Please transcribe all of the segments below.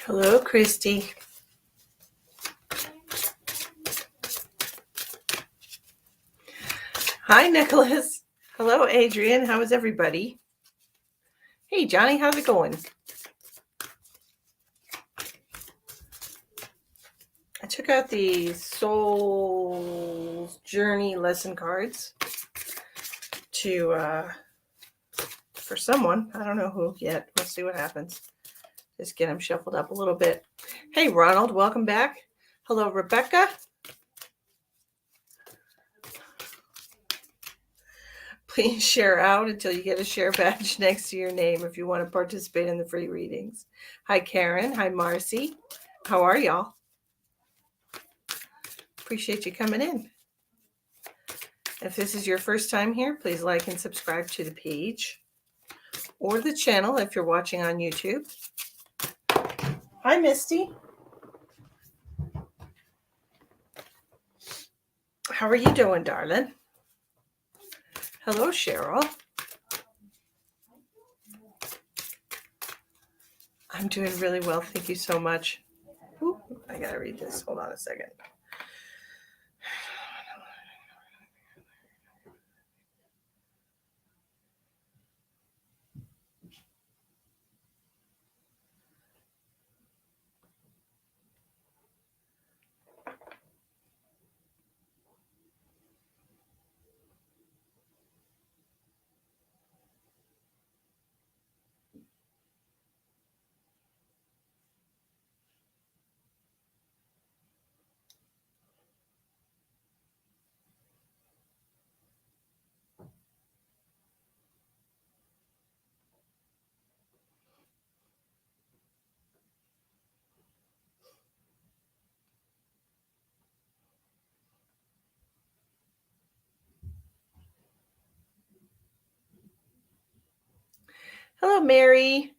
Hello, Christy. Hi, Nicholas. Hello, Adrian. How is everybody? Hey, Johnny, how's it going? I took out the Soul's Journey lesson cards for someone. I don't know who yet. We'll see what happens. Just get them shuffled up a little bit. Hey, Ronald, welcome back. Hello, Rebecca. Please share out until you get a share badge next to your name if you want to participate in the free readings. Hi, Karen. Hi, Marcy. How are y'all? Appreciate you coming in. If this is your first time here, please like and subscribe to the page or the channel if you're watching on YouTube. Hi, Misty. How are you doing, darling? Hello, Cheryl. I'm doing really well. Thank you so much. Ooh, I got to read this. Hold on a second. Hello, Mary.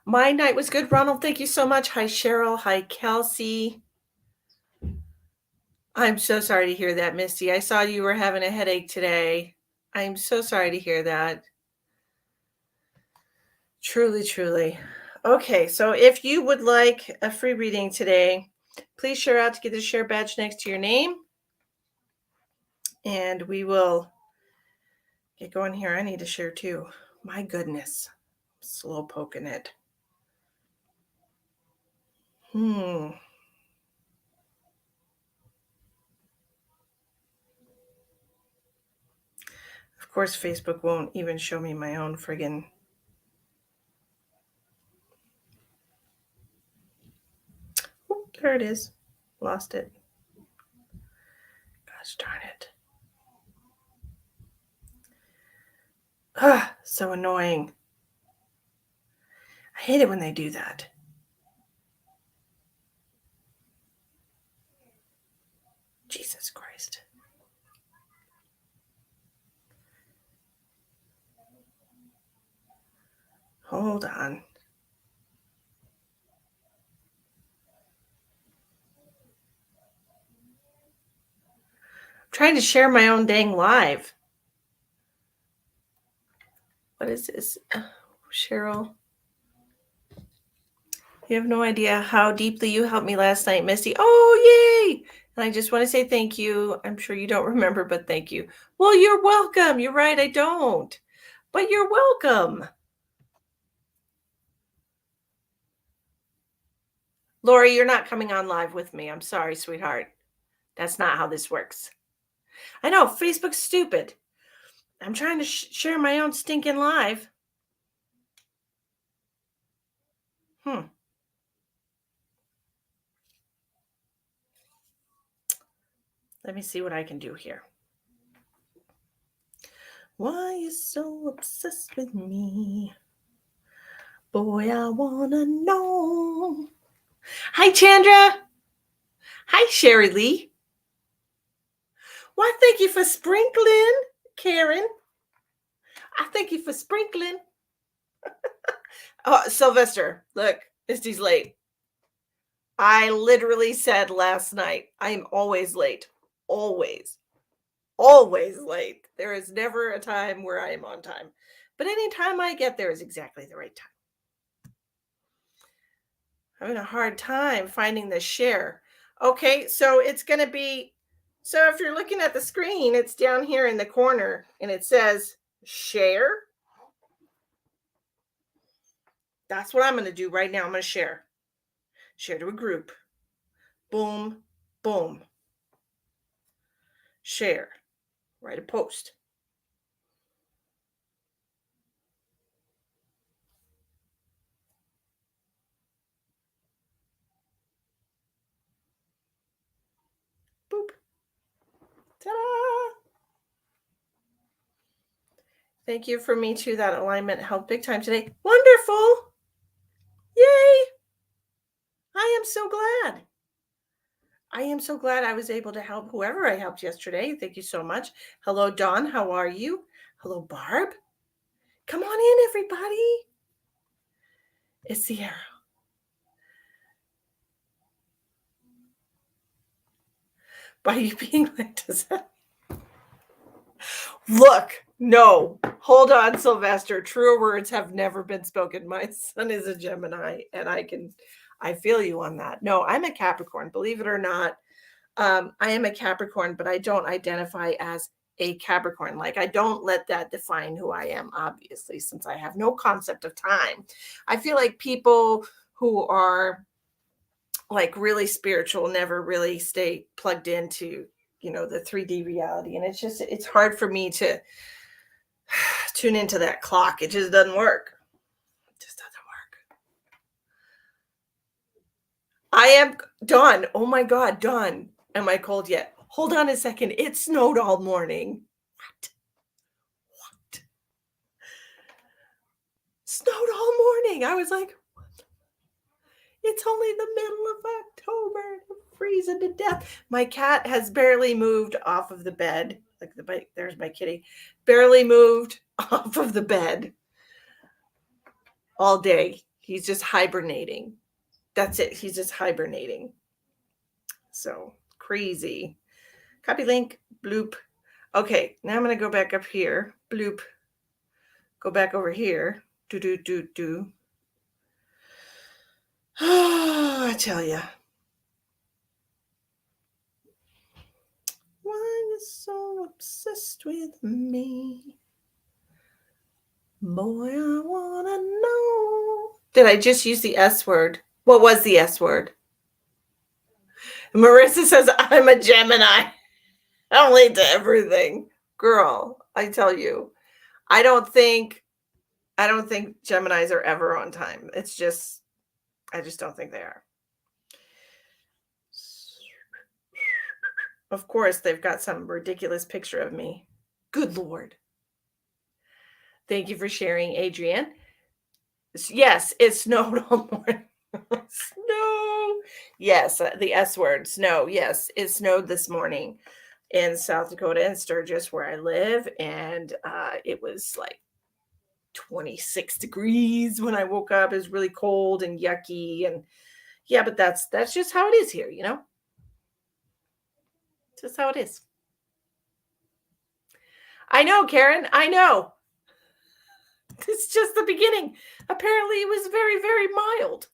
My night was good. Ronald, thank you so much. Hi, Cheryl. Hi, Kelsey. I'm so sorry to hear that, Misty. I saw you were having a headache today. I'm so sorry to hear that. Truly, truly. Okay, so if you would like a free reading today, please share out to get the share badge next to your name. And we will get going here. I need to share too. My goodness. Slow poking it. Of course, Facebook won't even show me my own friggin'. Oh, there it is. Lost it. Gosh darn it. Ah, so annoying. I hate it when they do that. Jesus Christ. Hold on. I'm trying to share my own dang live. What is this? Cheryl. You have no idea how deeply you helped me last night, Misty. Oh, yay! And I just want to say thank you. I'm sure you don't remember, but thank you. Well, you're welcome. You're right. I don't. But you're welcome. Lori, you're not coming on live with me. I'm sorry, sweetheart. That's not how this works. I know. Facebook's stupid. I'm trying to share my own stinking live. Let me see what I can do here. Why you so obsessed with me? Boy, I want to know. Hi, Chandra. Hi, Sherry Lee. Why, thank you for sprinkling, Karen. I thank you for sprinkling. Oh, Sylvester, look, Misty's late. I literally said last night, I'm always late. Always. Always late. There is never a time where I am on time. But any time I get there is exactly the right time. Having a hard time finding the share. Okay, so it's going to be, so if you're looking at the screen, it's down here in the corner and it says share. That's what I'm going to do right now. I'm going to share. Share to a group. Boom, boom. Share. Write a post. Boop. Ta-da! Thank you for me too. That alignment helped big time today. Wonderful. Yay. I am so glad. I am so glad I was able to help whoever I helped yesterday. Thank you so much. Hello, Dawn. How are you? Hello, Barb. Come on in, everybody. It's the arrow. By you being like, does that? Look, no. Hold on, Sylvester. Truer words have never been spoken. My son is a Gemini, and I feel you on that. No, I'm a Capricorn. Believe it or not, I am a Capricorn, but I don't identify as a Capricorn. Like, I don't let that define who I am, obviously, since I have no concept of time. I feel like people who are like really spiritual never really stay plugged into, the 3D reality. And it's hard for me to tune into that clock. It just doesn't work. It just doesn't work. I am Dawn. Oh my God, Dawn. Am I cold yet? Hold on a second. It snowed all morning. What? Snowed all morning. I was like, it's only the middle of October. I'm freezing to death. My cat has barely moved off of the bed. There's my kitty. Barely moved off of the bed all day. He's just hibernating. That's it. He's just hibernating. So crazy. Copy link. Bloop. Okay, now I'm going to go back up here. Bloop. Go back over here. Do. Oh, I tell you. Why you so obsessed with me? Boy, I want to know. Did I just use the S word? What was the S word? Marissa says, I'm a Gemini. I'm late to everything. Girl, I tell you, I don't think Geminis are ever on time. I just don't think they are. Of course, they've got some ridiculous picture of me. Good Lord. Thank you for sharing, Adrienne. Yes, it snowed all morning. Snow. Yes, the S word, snow. Yes, it snowed this morning in South Dakota and Sturgis, where I live. And it was like 26 degrees when I woke up. It was really cold and yucky. And yeah, but that's just how it is here, Just how it is. I know, Karen. I know. It's just the beginning. Apparently, it was very, very mild.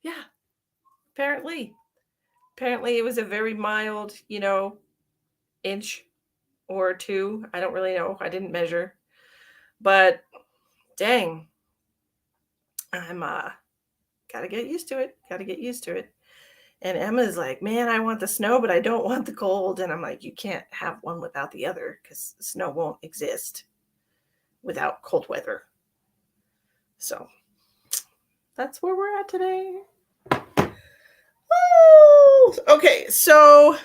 Yeah, apparently. Apparently, it was a very mild, inch or two. I don't really know. I didn't measure. But dang, I'm gotta get used to it. Gotta get used to it. And Emma's like, man, I want the snow, but I don't want the cold. And I'm like, you can't have one without the other because snow won't exist without cold weather. So that's where we're at today. Oh, okay, so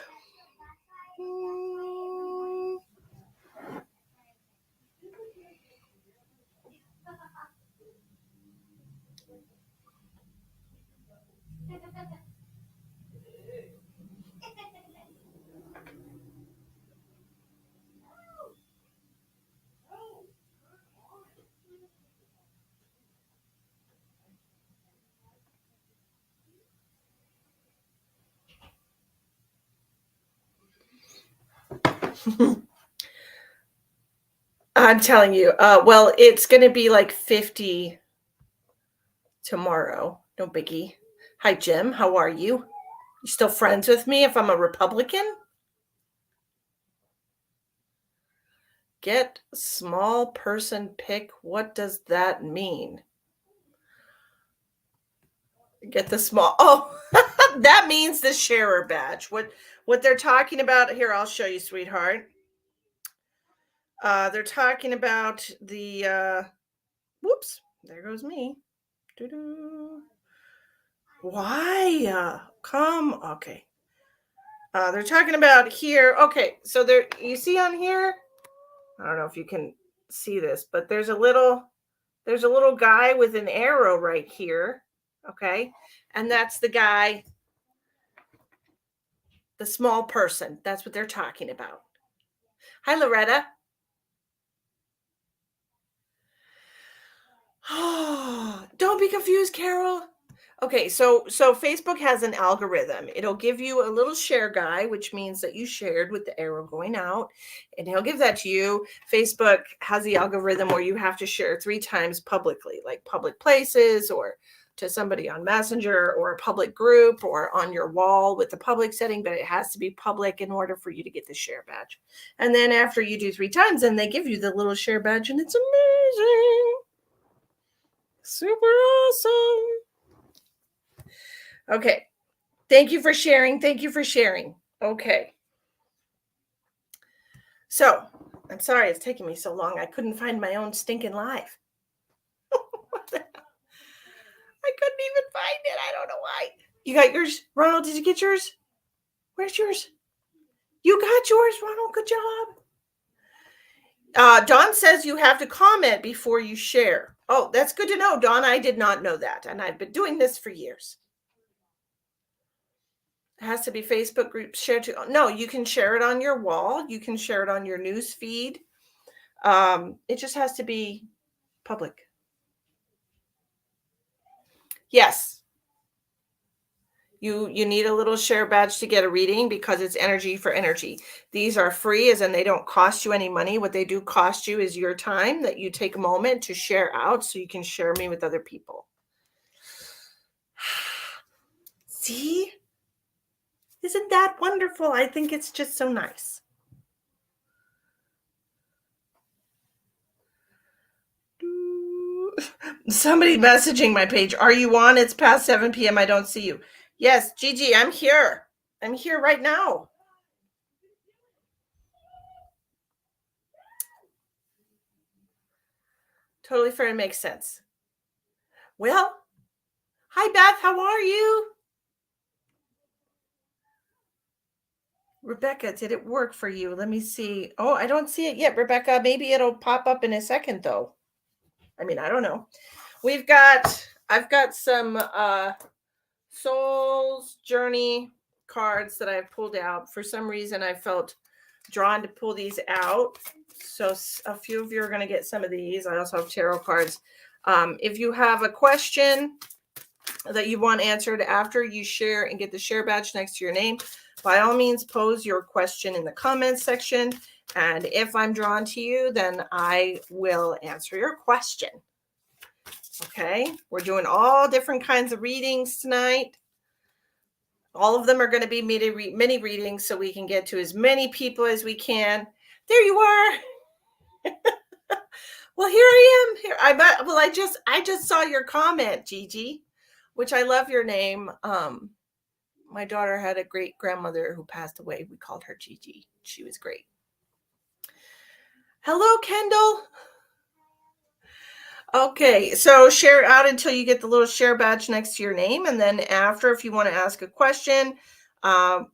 I'm telling you. Well, it's going to be like 50 tomorrow. No biggie. Hi, Jim. How are you? You still friends with me if I'm a Republican? Get small person pick. What does that mean? Get the small. Oh, that means the sharer badge. What they're talking about here, I'll show you, sweetheart. They're talking about the whoops, there goes me. Doo-doo. Why? Come, okay. They're talking about here. Okay, so there, you see on here, I don't know if you can see this, but there's a little guy with an arrow right here. Okay, and that's the guy, the small person. That's what they're talking about. Hi, Loretta. Don't be confused, Carol. Okay, so Facebook has an algorithm. It'll give you a little share guy, which means that you shared with the arrow going out, and he'll give that to you. Facebook has the algorithm where you have to share 3 times publicly, like public places or to somebody on Messenger or a public group or on your wall with the public setting, but it has to be public in order for you to get the share badge. And then after you do 3 times, then they give you the little share badge, and it's amazing. Super awesome. Okay. Thank you for sharing. Thank you for sharing. Okay. So, I'm sorry it's taking me so long. I couldn't find my own stinking live. What the hell? I couldn't even find it. I don't know why. You got yours? Ronald, did you get yours? Where's yours? You got yours, Ronald. Good job. Dawn says you have to comment before you share. Oh, that's good to know, Dawn. I did not know that. And I've been doing this for years. It has to be Facebook group shared to. No, you can share it on your wall. You can share it on your news feed. It just has to be public. Yes. You need a little share badge to get a reading because it's energy for energy. These are free, as in they don't cost you any money. What they do cost you is your time that you take a moment to share out so you can share me with other people. See? Isn't that wonderful? I think it's just so nice. Somebody messaging my page. Are you on? It's past 7 p.m. I don't see you. Yes, Gigi, I'm here. I'm here right now. Totally fair and makes sense. Well, hi, Beth. How are you? Rebecca, did it work for you? Let me see. Oh, I don't see it yet, Rebecca. Maybe it'll pop up in a second, though. I mean, I don't know. I've got some Soul's Journey cards that I've pulled out. For some reason, I felt drawn to pull these out. So a few of you are going to get some of these. I also have tarot cards. If you have a question that you want answered after you share and get the share badge next to your name, by all means, pose your question in the comments section. And if I'm drawn to you, then I will answer your question. Okay, we're doing all different kinds of readings tonight. All of them are going to be mini readings so we can get to as many people as we can. There you are. Well, here I am. I just saw your comment, Gigi, which I love your name. My daughter had a great grandmother who passed away. We called her Gigi. She was great. Hello, Kendall. Okay, so share out until you get the little share badge next to your name. And then after, if you want to ask a question,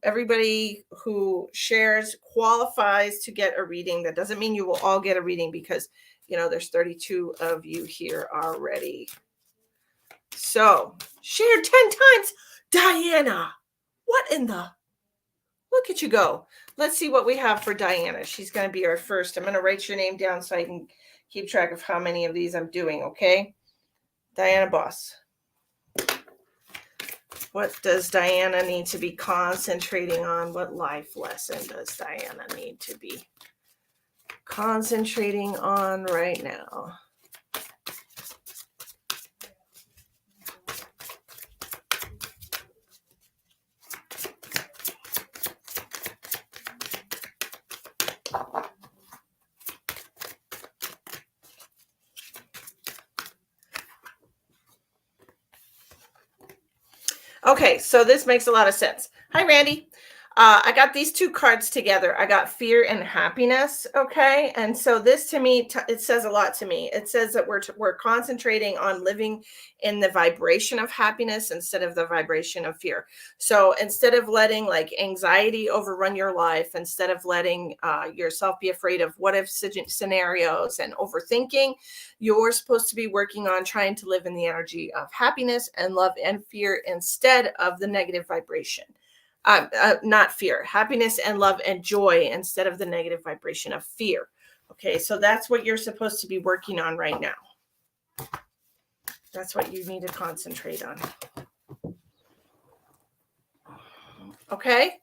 everybody who shares qualifies to get a reading. That doesn't mean you will all get a reading because, there's 32 of you here already. So share 10 times. Diana, what in the? Look at you go. Let's see what we have for Diana. She's going to be our first. I'm going to write your name down so I can keep track of how many of these I'm doing, okay? Diana Boss. What does Diana need to be concentrating on? What life lesson does Diana need to be concentrating on right now? Okay, so this makes a lot of sense. Hi, Randy. I got these two cards together. I got fear and happiness. Okay, and so this to me, it says a lot to me. It says that we're concentrating on living in the vibration of happiness instead of the vibration of fear. So instead of letting like anxiety overrun your life, instead of letting yourself be afraid of what if scenarios and overthinking, you're supposed to be working on trying to live in the energy of happiness and love and fear instead of the negative vibration. Not fear, happiness and love and joy instead of the negative vibration of fear. Okay, so that's what you're supposed to be working on right now. That's what you need to concentrate on. Okay?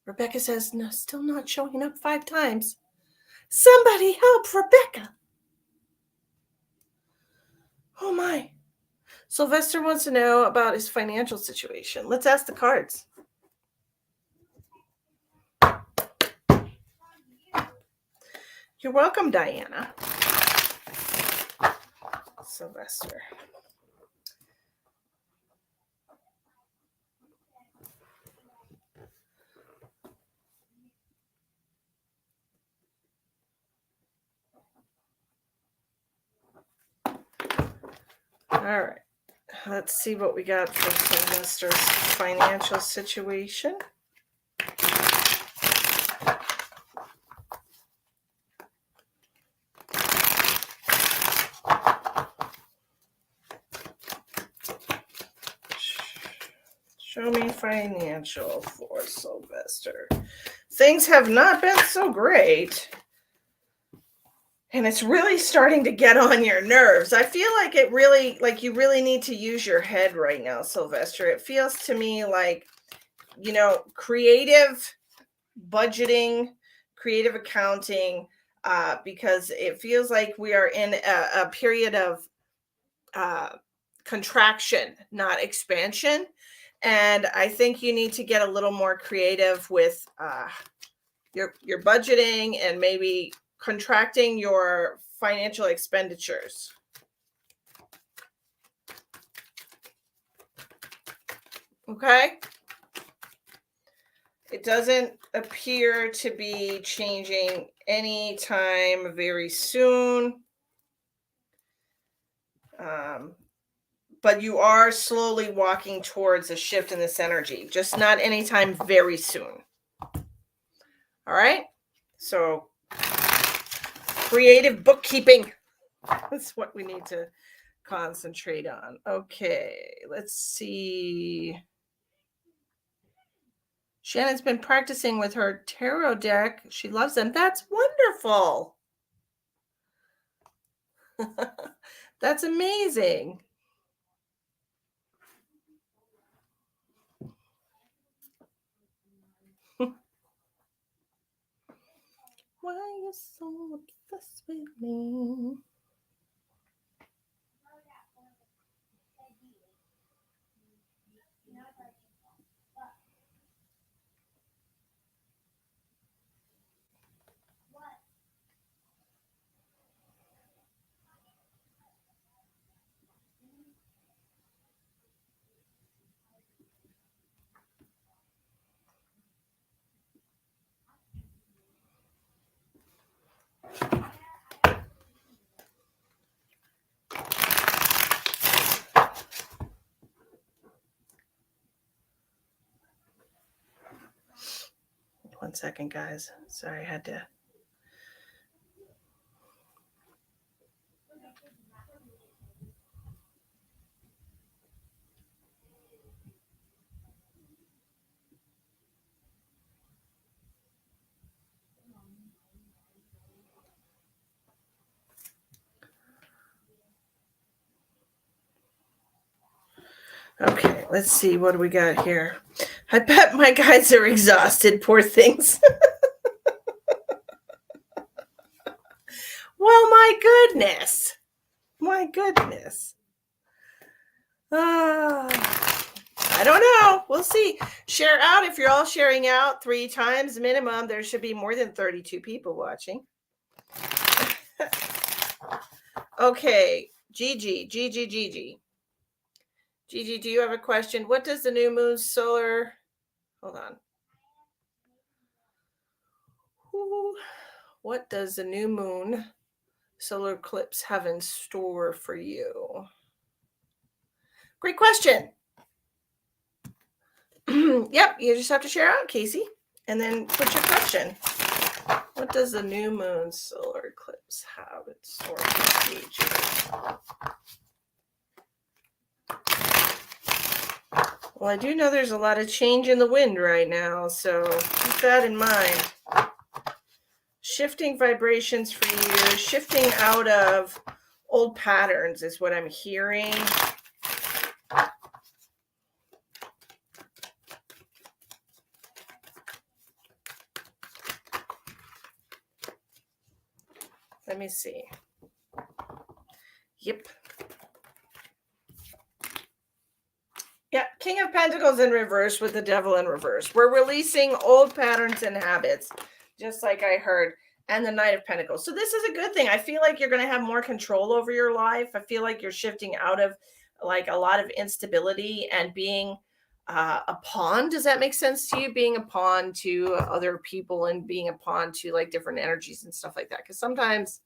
Rebecca says, no, still not showing up 5 times. Somebody help Rebecca. Oh my. Sylvester wants to know about his financial situation. Let's ask the cards. You're welcome, Diana. Sylvester. All right. Let's see what we got for Sylvester's financial situation. Show me financial for Sylvester. Things have not been so great. And it's really starting to get on your nerves. I feel like you really need to use your head right now, Sylvester. It feels to me like, creative budgeting, creative accounting, because it feels like we are in a period of contraction, not expansion. And I think you need to get a little more creative with your budgeting and maybe contracting your financial expenditures. Okay? It doesn't appear to be changing anytime very soon. But you are slowly walking towards a shift in this energy, just not anytime very soon. All right? So, creative bookkeeping. That's what we need to concentrate on. Okay, let's see. Shannon's been practicing with her tarot deck. She loves them. That's wonderful. That's amazing. Why are you so obsessed with me? One second, guys. Sorry, I had to. Okay, let's see. What do we got here? I bet my guys are exhausted. Poor things. Well, my goodness. My goodness. I don't know. We'll see. Share out. If you're all sharing out 3 times minimum, there should be more than 32 people watching. Okay. Gigi, do you have a question? What does the new moon solar... Hold on. What does the new moon solar eclipse have in store for you? Great question. Yep, you just have to share out, Casey, and then put your question. What does the new moon solar eclipse have in store for you? Well, I do know there's a lot of change in the wind right now, so keep that in mind. Shifting vibrations for you, shifting out of old patterns is what I'm hearing. Let me see. Yep. Yeah, King of Pentacles in reverse with the Devil in reverse. We're releasing old patterns and habits, just like I heard, and the Knight of Pentacles. So this is a good thing. I feel like you're going to have more control over your life. I feel like you're shifting out of like a lot of instability and being a pawn. Does that make sense to you? Being a pawn to other people and being a pawn to like different energies and stuff like that. Because sometimes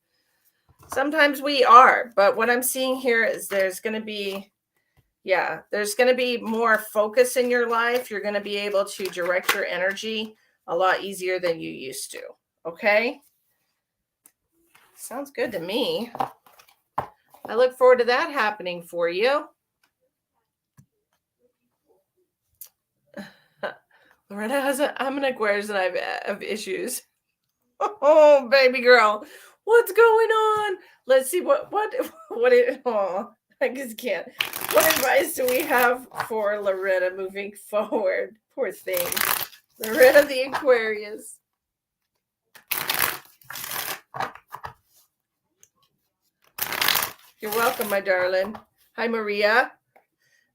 we are. But what I'm seeing here is there's going to be... Yeah, there's going to be more focus in your life. You're going to be able to direct your energy a lot easier than you used to. Okay? Sounds good to me. I look forward to that happening for you. Loretta has I'm an Aquarius and I have issues. Oh, baby girl. What's going on? Let's see what I just can't. What advice do we have for Loretta moving forward? Poor thing. Loretta the Aquarius. You're welcome, my darling. Hi, Maria.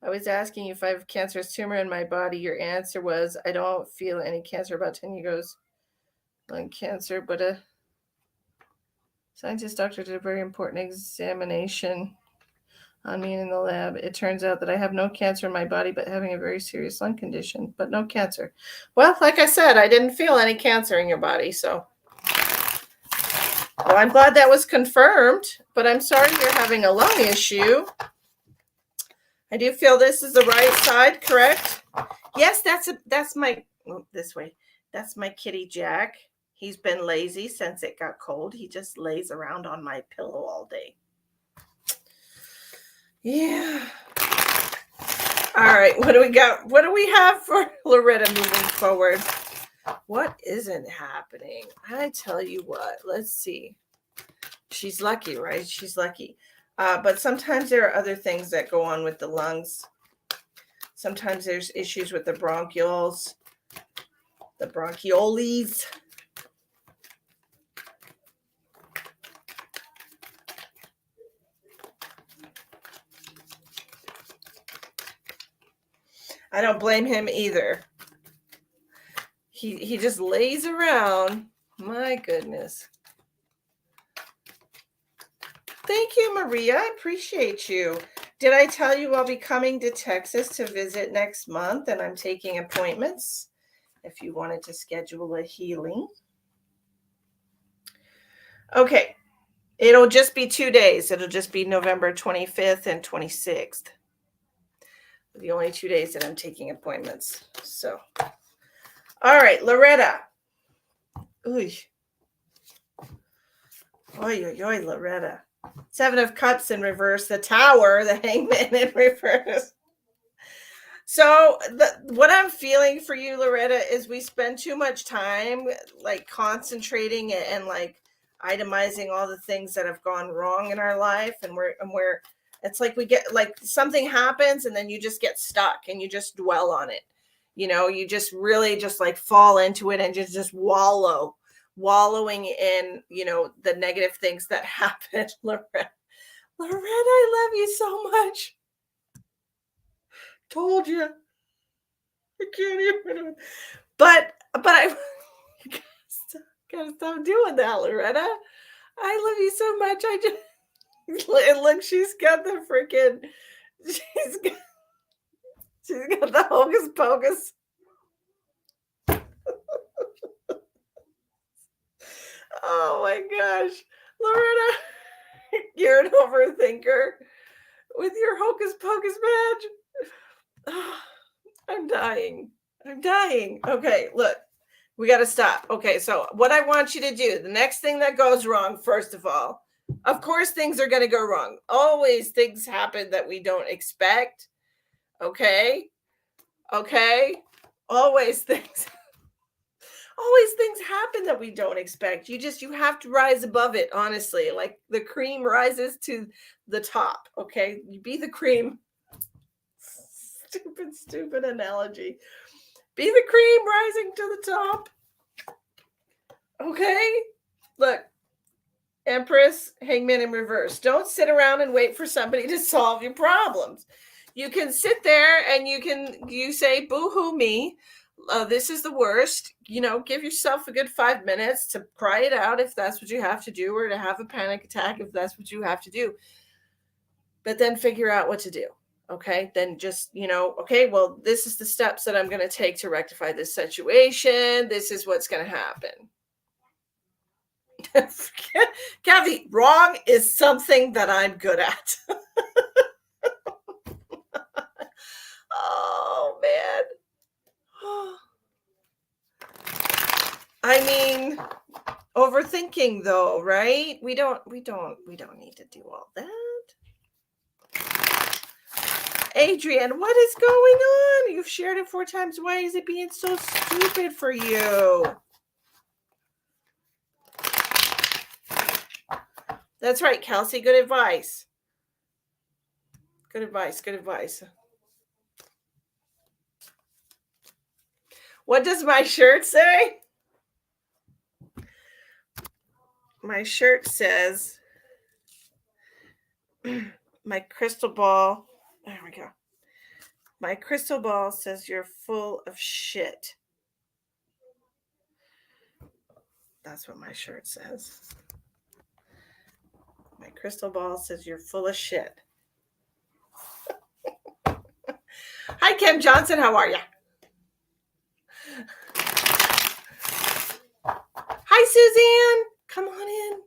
I was asking you if I have cancerous tumor in my body. Your answer was, I don't feel any cancer. About 10 years lung cancer, but a scientist doctor did a very important examination on me in the lab. It turns out that I have no cancer in my body, but having a very serious lung condition, but no cancer. Well, like I said, I didn't feel any cancer in your body, so. Well, I'm glad that was confirmed, but I'm sorry you're having a lung issue. I do feel this is the right side, correct? Yes, that's my, this way. That's my kitty Jack. He's been lazy since it got cold. He just lays around on my pillow all day. Yeah. All right, what do we got? What do we have for Loretta moving forward? What isn't happening? I tell you what, let's see. She's lucky, right? She's lucky. But sometimes there are other things that go on with the lungs. Sometimes there's issues with the bronchioles, the bronchioles. I don't blame him either. He just lays around. My goodness. Thank you, Maria. I appreciate you. Did I tell you I'll be coming to Texas to visit next month and I'm taking appointments if you wanted to schedule a healing? Okay. It'll just be 2 days. It'll just be November 25th and 26th. The only 2 days that I'm taking appointments. So, all right, Loretta. Oy, Loretta. 7 of Cups in reverse, the Tower, the Hangman in reverse. So what I'm feeling for you, Loretta, is we spend too much time like concentrating and like itemizing all the things that have gone wrong in our life, and we're It's like we get like something happens and then you just get stuck and you just dwell on it. You just really just like fall into it and just wallowing in, the negative things that happen. Loretta, I love you so much. Told you. I can't even. But I gotta stop doing that, Loretta. I love you so much. I just look, she's got the freaking, she's got the hocus pocus. Oh my gosh, Loretta, you're an overthinker with your hocus pocus badge. I'm dying. Okay, look, we got to stop. Okay, so what I want you to do, the next thing that goes wrong, first of all, of course, things are going to go wrong. Always things happen that we don't expect. Okay. Always things happen that we don't expect. You have to rise above it, honestly. Like the cream rises to the top. Okay. You be the cream. Stupid analogy. Be the cream rising to the top. Okay. Look, Empress, Hangman in reverse. Don't sit around and wait for somebody to solve your problems. You can sit there and you say, boo-hoo me. This is the worst. Give yourself a good 5 minutes to cry it out if that's what you have to do, or to have a panic attack if that's what you have to do. But then figure out what to do. Okay, then just, okay, well, this is the steps that I'm going to take to rectify this situation. This is what's going to happen. Kathy, wrong is something that I'm good at. Oh man. I mean, overthinking though, right? We don't need to do all that. Adrian, what is going on? You've shared it 4 times. Why is it being so stupid for you? That's right, Kelsey. Good advice. Good advice. What does my shirt say? My shirt says, my crystal ball. There we go. My crystal ball says you're full of shit. That's what my shirt says. My crystal ball says you're full of shit. Hi, Kim Johnson. How are you? Hi, Suzanne. Come on in.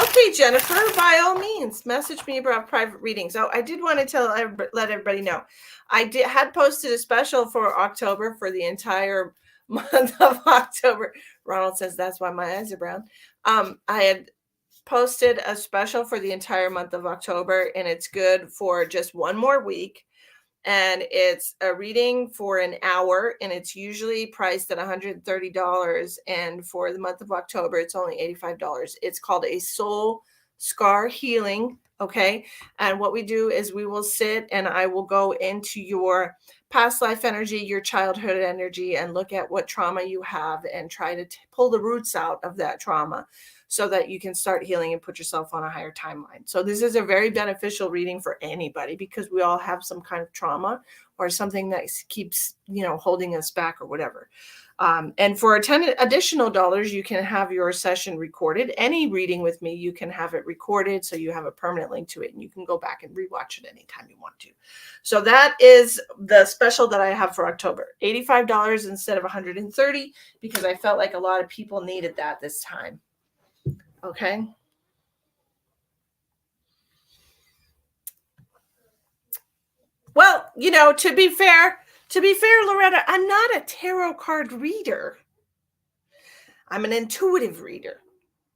Okay, Jennifer, by all means, message me about private readings. Oh, I did want to let everybody know. I had posted a special for October, for the entire month of October. Ronald says that's why my eyes are brown. I had posted a special for the entire month of October, and it's good for just one more week. And it's a reading for an hour, and it's usually priced at $130. And for the month of October, it's only $85. It's called a soul scar healing. Okay. And what we do is we will sit and I will go into your past life energy, your childhood energy, and look at what trauma you have and try to pull the roots out of that trauma, so that you can start healing and put yourself on a higher timeline. So this is a very beneficial reading for anybody, because we all have some kind of trauma or something that keeps, holding us back or whatever. And for $10 additional, you can have your session recorded. Any reading with me, you can have it recorded, so you have a permanent link to it, and you can go back and rewatch it anytime you want to. So that is the special that I have for October. $85 instead of $130, because I felt like a lot of people needed that this time. Okay. Well, to be fair, Loretta, I'm not a tarot card reader. I'm an intuitive reader.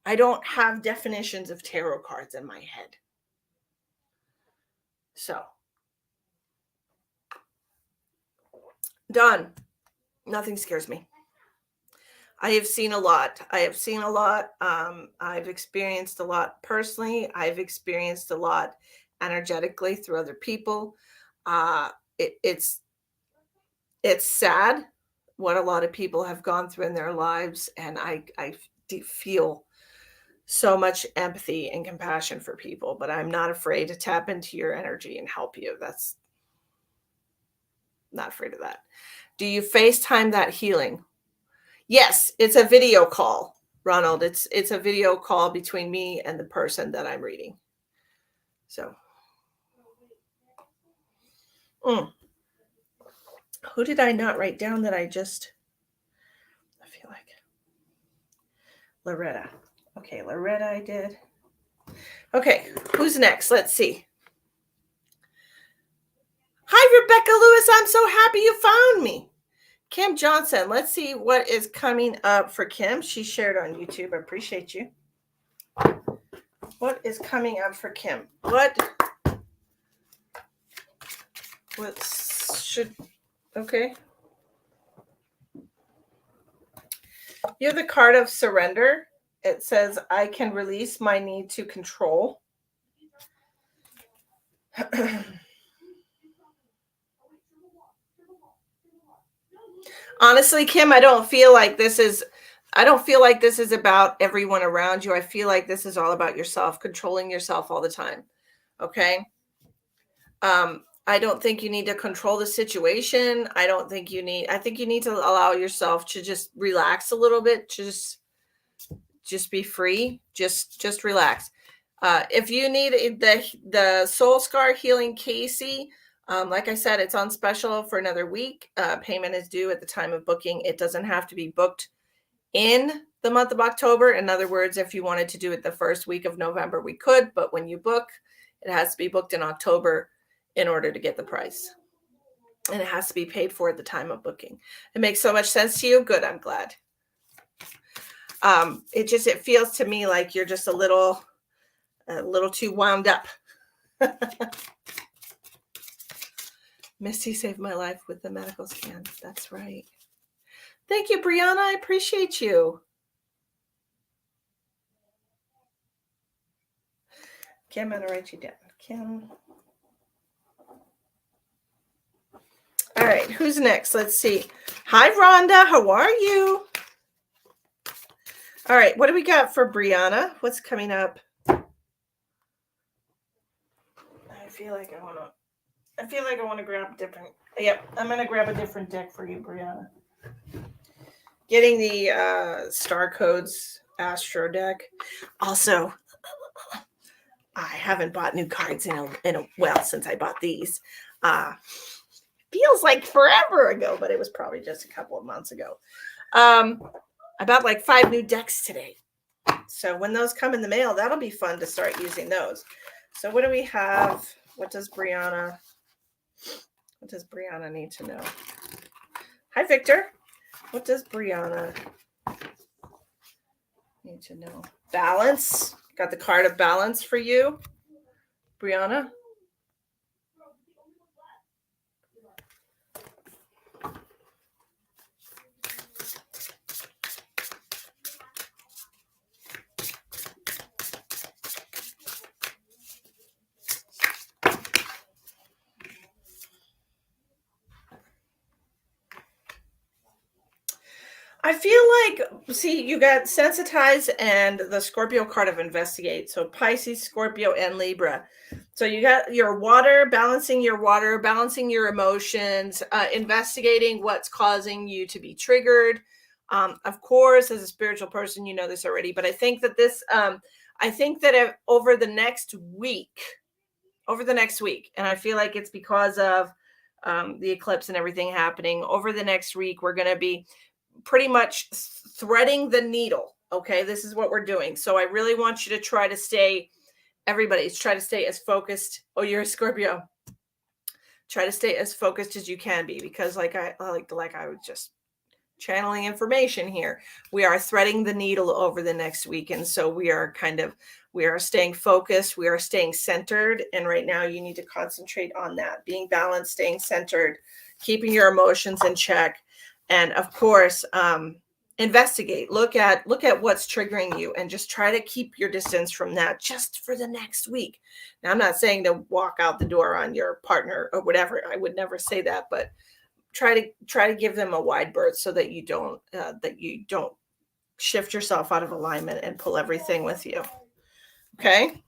I don't have definitions of tarot cards in my head. So, done. Nothing scares me. I have seen a lot. I have seen a lot. I've experienced a lot personally. I've experienced a lot energetically through other people. Uh, it, it's it's sad what a lot of people have gone through in their lives, and feel so much empathy and compassion for people. But I'm not afraid to tap into your energy and help you. That's not afraid of that. Do you FaceTime that healing? Yes, it's a video call, Ronald. It's a video call between me and the person that I'm reading. So, who did I not write down that I feel like Loretta. Okay, Loretta, I did. Okay, who's next? Let's see. Hi, Rebecca Lewis. I'm so happy you found me. Kim Johnson. Let's see what is coming up for Kim. She shared on YouTube. I appreciate you. What is coming up for Kim? Okay. You have the card of surrender. It says, I can release my need to control. Honestly, Kim, I don't feel like this is about everyone around you. I feel like this is all about yourself, controlling yourself all the time. Okay. I don't think you need to control the situation. I think you need to allow yourself to just relax a little bit, just be free, just relax. If you need the Soul Scar Healing Casey, like I said, it's on special for another week. Payment is due at the time of booking. It doesn't have to be booked in the month of October. In other words, if you wanted to do it the first week of November, we could, but when you book, it has to be booked in October in order to get the price. And it has to be paid for at the time of booking. It makes so much sense to you. Good. I'm glad. It feels to me like you're just a little too wound up. Misty saved my life with the medical scan. That's right. Thank you, Brianna. I appreciate you. Kim, I'm going to write you down. Kim. All right, who's next? Let's see. Hi, Rhonda. How are you? All right, what do we got for Brianna? What's coming up? I feel like I want to grab different. Yep, I'm going to grab a different deck for you, Brianna. Getting the Star Codes Astro deck. Also, I haven't bought new cards since I bought these. Feels like forever ago, but it was probably just a couple of months ago. I bought like 5 new decks today. So when those come in the mail, that'll be fun to start using those. So what do we have? What does Brianna need to know? Hi, Victor. What does Brianna need to know? Balance. Got the card of balance for you, Brianna. I feel like, see, you got sensitize and the Scorpio card of investigate. So Pisces, Scorpio, and Libra. So you got your water, balancing your emotions, investigating what's causing you to be triggered. Of course, as a spiritual person, you know this already, but I think that over the next week, and I feel like it's because of the eclipse and everything happening, over the next week, we're going to be pretty much threading the needle. Okay, this is what we're doing. So I really want you to try to stay as focused. Oh, you're a Scorpio. Try to stay as focused as you can be, because like I was just channeling information here. We are threading the needle over the next week. And so we are staying focused. We are staying centered. And right now you need to concentrate on that, being balanced, staying centered, keeping your emotions in check. And of course, investigate, look at what's triggering you, and just try to keep your distance from that just for the next week. Now, I'm not saying to walk out the door on your partner or whatever. I would never say that, but try to give them a wide berth so that you don't shift yourself out of alignment and pull everything with you. Okay.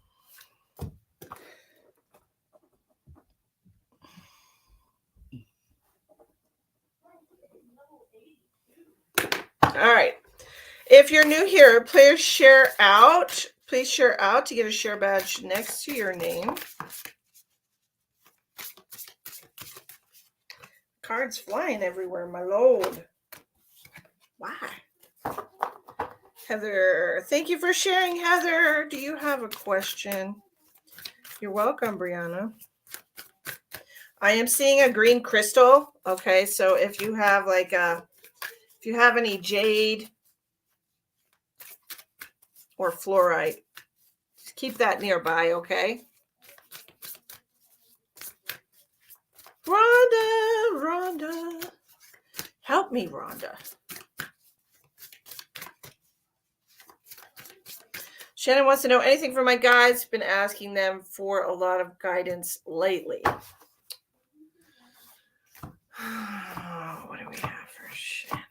All right. If you're new here, please share out. Please share out to get a share badge next to your name. Cards flying everywhere, my lord. Why? Heather, thank you for sharing, Heather. Do you have a question? You're welcome, Brianna. I am seeing a green crystal. Okay, so if you have if you have any jade or fluorite, just keep that nearby, okay? Rhonda. Help me, Rhonda. Shannon wants to know anything from my guides. Been asking them for a lot of guidance lately. What do we have for Shannon?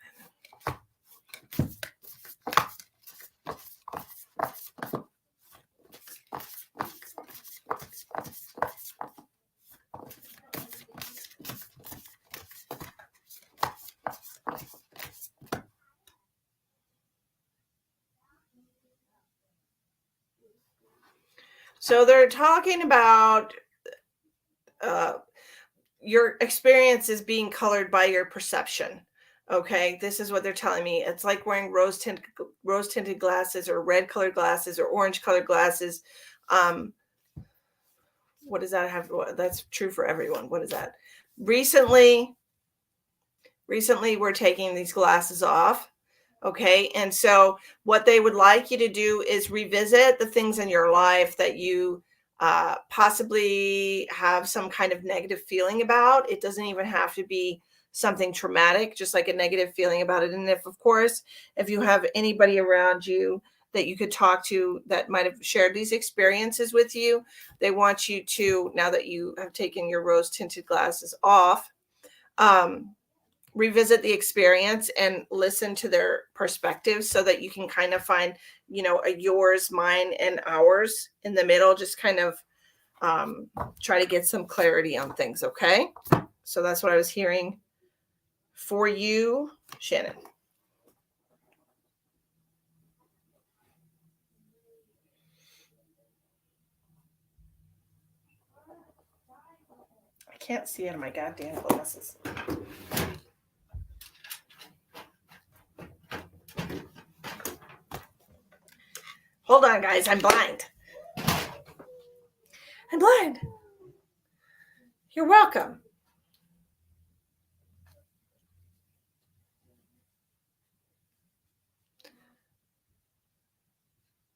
So they're talking about your experience is being colored by your perception. Okay, this is what they're telling me. It's like wearing rose tinted glasses or red colored glasses or orange colored glasses. What does that have? That's true for everyone. What is that? Recently we're taking these glasses off. Okay. And so what they would like you to do is revisit the things in your life that you possibly have some kind of negative feeling about. It doesn't even have to be something traumatic, just like a negative feeling about it. And of course, if you have anybody around you that you could talk to that might have shared these experiences with you, they want you to, now that you have taken your rose tinted glasses off, revisit the experience and listen to their perspectives so that you can kind of find, a yours, mine, and ours in the middle. Just kind of try to get some clarity on things. Okay. So that's what I was hearing for you, Shannon. I can't see out of my goddamn glasses. Hold on, guys. I'm blind. I'm blind. You're welcome.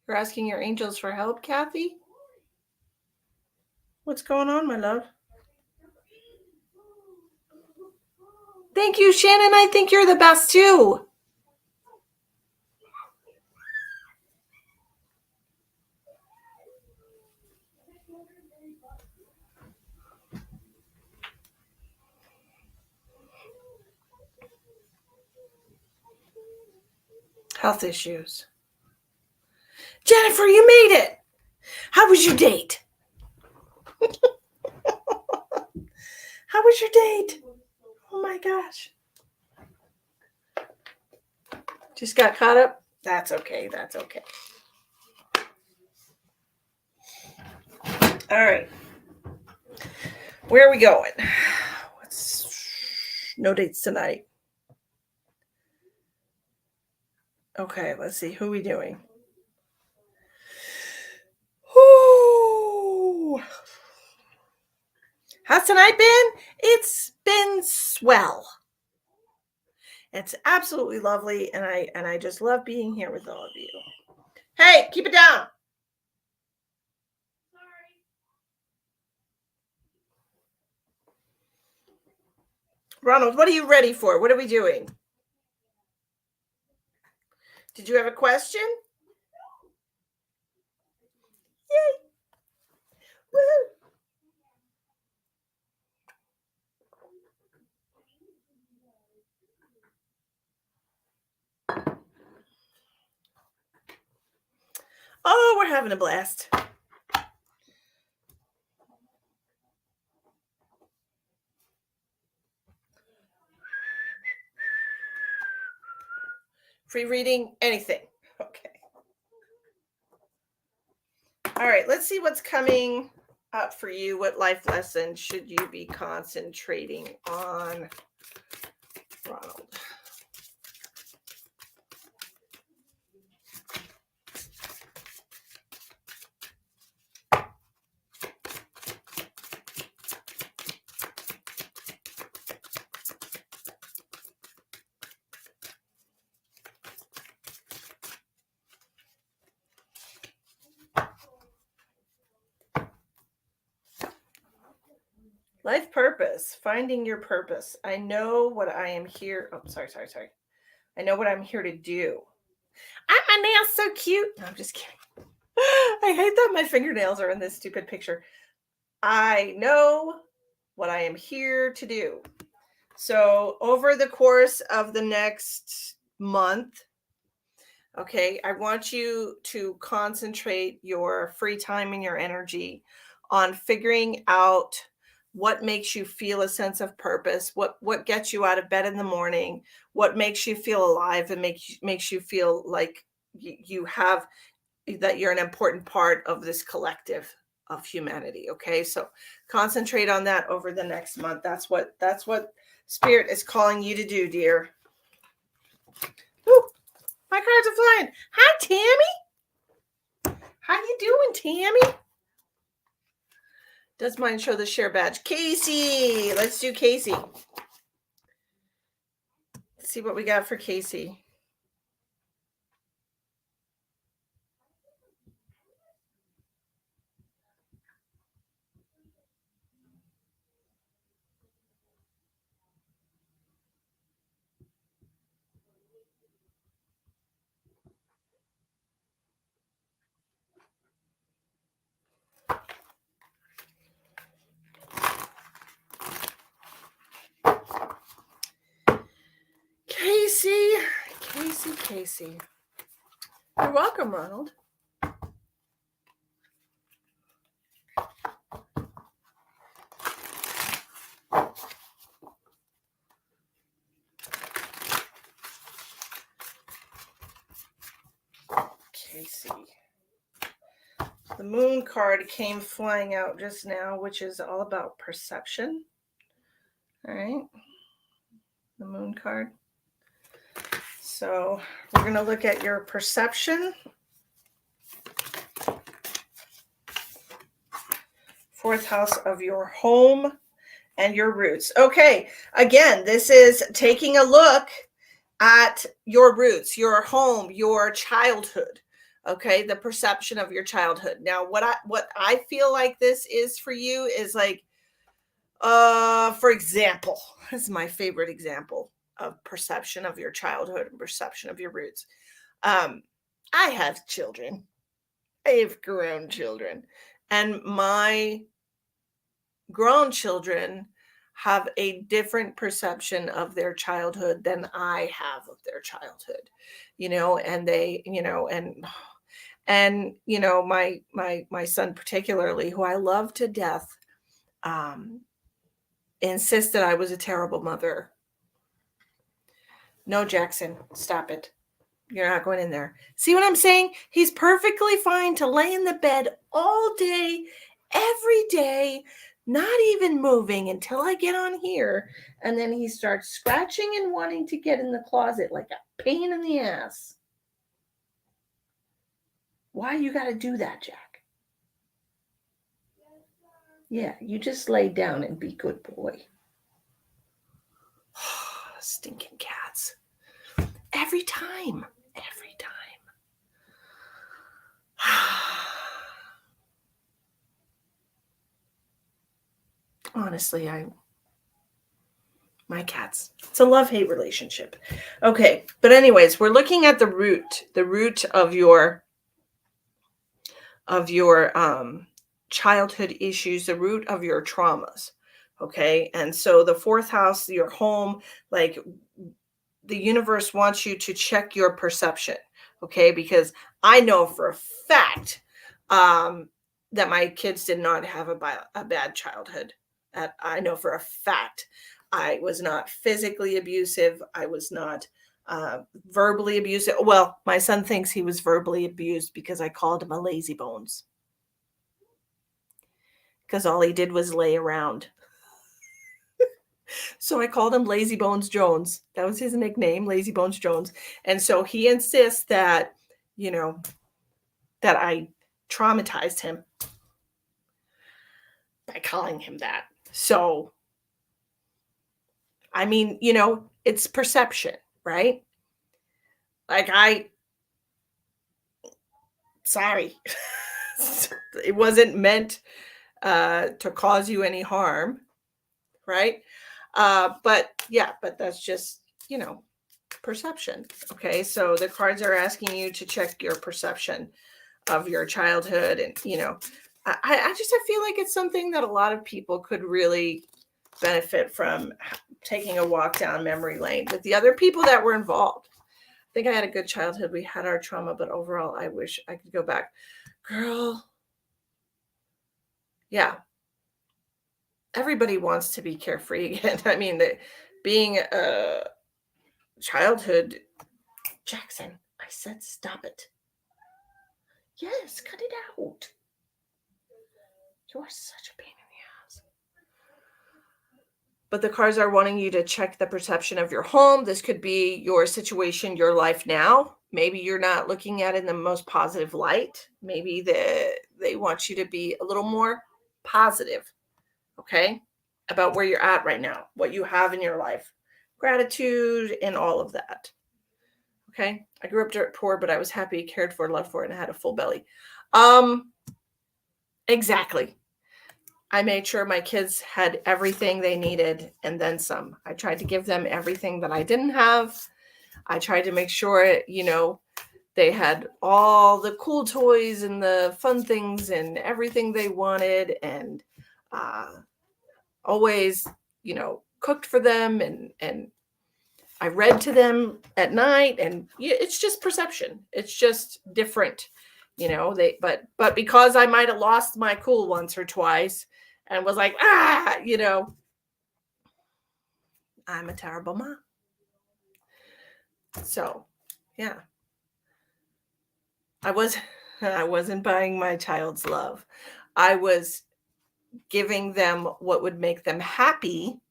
You're asking your angels for help, Kathy? What's going on, my love? Thank you, Shannon. I think you're the best too. Health issues. Jennifer, you made it. How was your date? How was your date? Oh my gosh. Just got caught up? That's okay. That's okay. All right. Where are we going? No dates tonight. Okay, let's see. Who are we doing? Ooh. How's tonight been? It's been swell. It's absolutely lovely, and I just love being here with all of you. Hey, keep it down. Sorry. Ronald, what are you ready for? What are we doing? Did you have a question? Yay! Woohoo! Oh, we're having a blast. Free reading, anything. Okay. All right, let's see what's coming up for you. What life lesson should you be concentrating on, Ronald? Life purpose, finding your purpose. I know what I am here. Oh, sorry. I know what I'm here to do. My nails so cute. No, I'm just kidding. I hate that my fingernails are in this stupid picture. I know what I am here to do. So over the course of the next month, okay, I want you to concentrate your free time and your energy on figuring out what makes you feel a sense of purpose, what gets you out of bed in the morning, what makes you feel alive and makes you feel like you have that you're an important part of this collective of humanity. Okay, so concentrate on that over the next month. That's what spirit is calling you to do, dear. Woo, my cards are flying. Hi, Tammy. How you doing, Tammy? Does mine show the share badge? Casey, let's do Casey. Let's see what we got for Casey. Casey. You're welcome, Ronald. Casey. The moon card came flying out just now, which is all about perception. All right. The moon card. So we're going to look at your perception. Fourth house of your home and your roots. Okay. Again, this is taking a look at your roots, your home, your childhood. Okay, the perception of your childhood. Now, what I feel like this is for you is like, for example, this is my favorite example of perception of your childhood and perception of your roots. I have children. I have grown children, and my grown children have a different perception of their childhood than I have of their childhood, and they, and my son particularly, who I love to death, insisted I was a terrible mother. No, Jackson, stop it. You're not going in there. See what I'm saying? He's perfectly fine to lay in the bed all day, every day, not even moving until I get on here. And then he starts scratching and wanting to get in the closet like a pain in the ass. Why you got to do that, Jack? Yeah, you just lay down and be good boy. Stinking cats. Every time. Honestly, My cats. It's a love-hate relationship. Okay, but anyways, we're looking at the root of your childhood issues, the root of your traumas. Okay, and so the fourth house, your home, like the universe wants you to check your perception. Okay, because I know for a fact that my kids did not have a bad childhood. I know for a fact I was not physically abusive. I was not verbally abusive. Well, my son thinks he was verbally abused because I called him a lazy bones because all he did was lay around. So I called him Lazy Bones Jones. That was his nickname, Lazy Bones Jones. And so he insists that, you know, that I traumatized him by calling him that. So, I mean, it's perception, right? Like sorry. It wasn't meant to cause you any harm, right? But that's just, perception. Okay, so the cards are asking you to check your perception of your childhood, and I feel like it's something that a lot of people could really benefit from, taking a walk down memory lane with the other people that were involved. I think I had a good childhood. We had our trauma, but overall, I wish I could go back. Girl, yeah, everybody wants to be carefree again. I mean, being a childhood, Jackson, I said stop it. Yes, cut it out. You are such a pain in the ass. But the cards are wanting you to check the perception of your home. This could be your situation, your life now. Maybe you're not looking at it in the most positive light. Maybe they want you to be a little more positive, okay, about where you're at right now, what you have in your life, gratitude, and all of that. Okay, I grew up dirt poor, but I was happy, cared for, loved for, and I had a full belly. Exactly. I made sure my kids had everything they needed and then some. I tried to give them everything that I didn't have. I tried to make sure, they had all the cool toys and the fun things and everything they wanted, and always, cooked for them, and I read to them at night, and it's just perception. It's just different, but because I might have lost my cool once or twice and was like, I'm a terrible mom. So, yeah. I wasn't buying my child's love. I was giving them what would make them happy,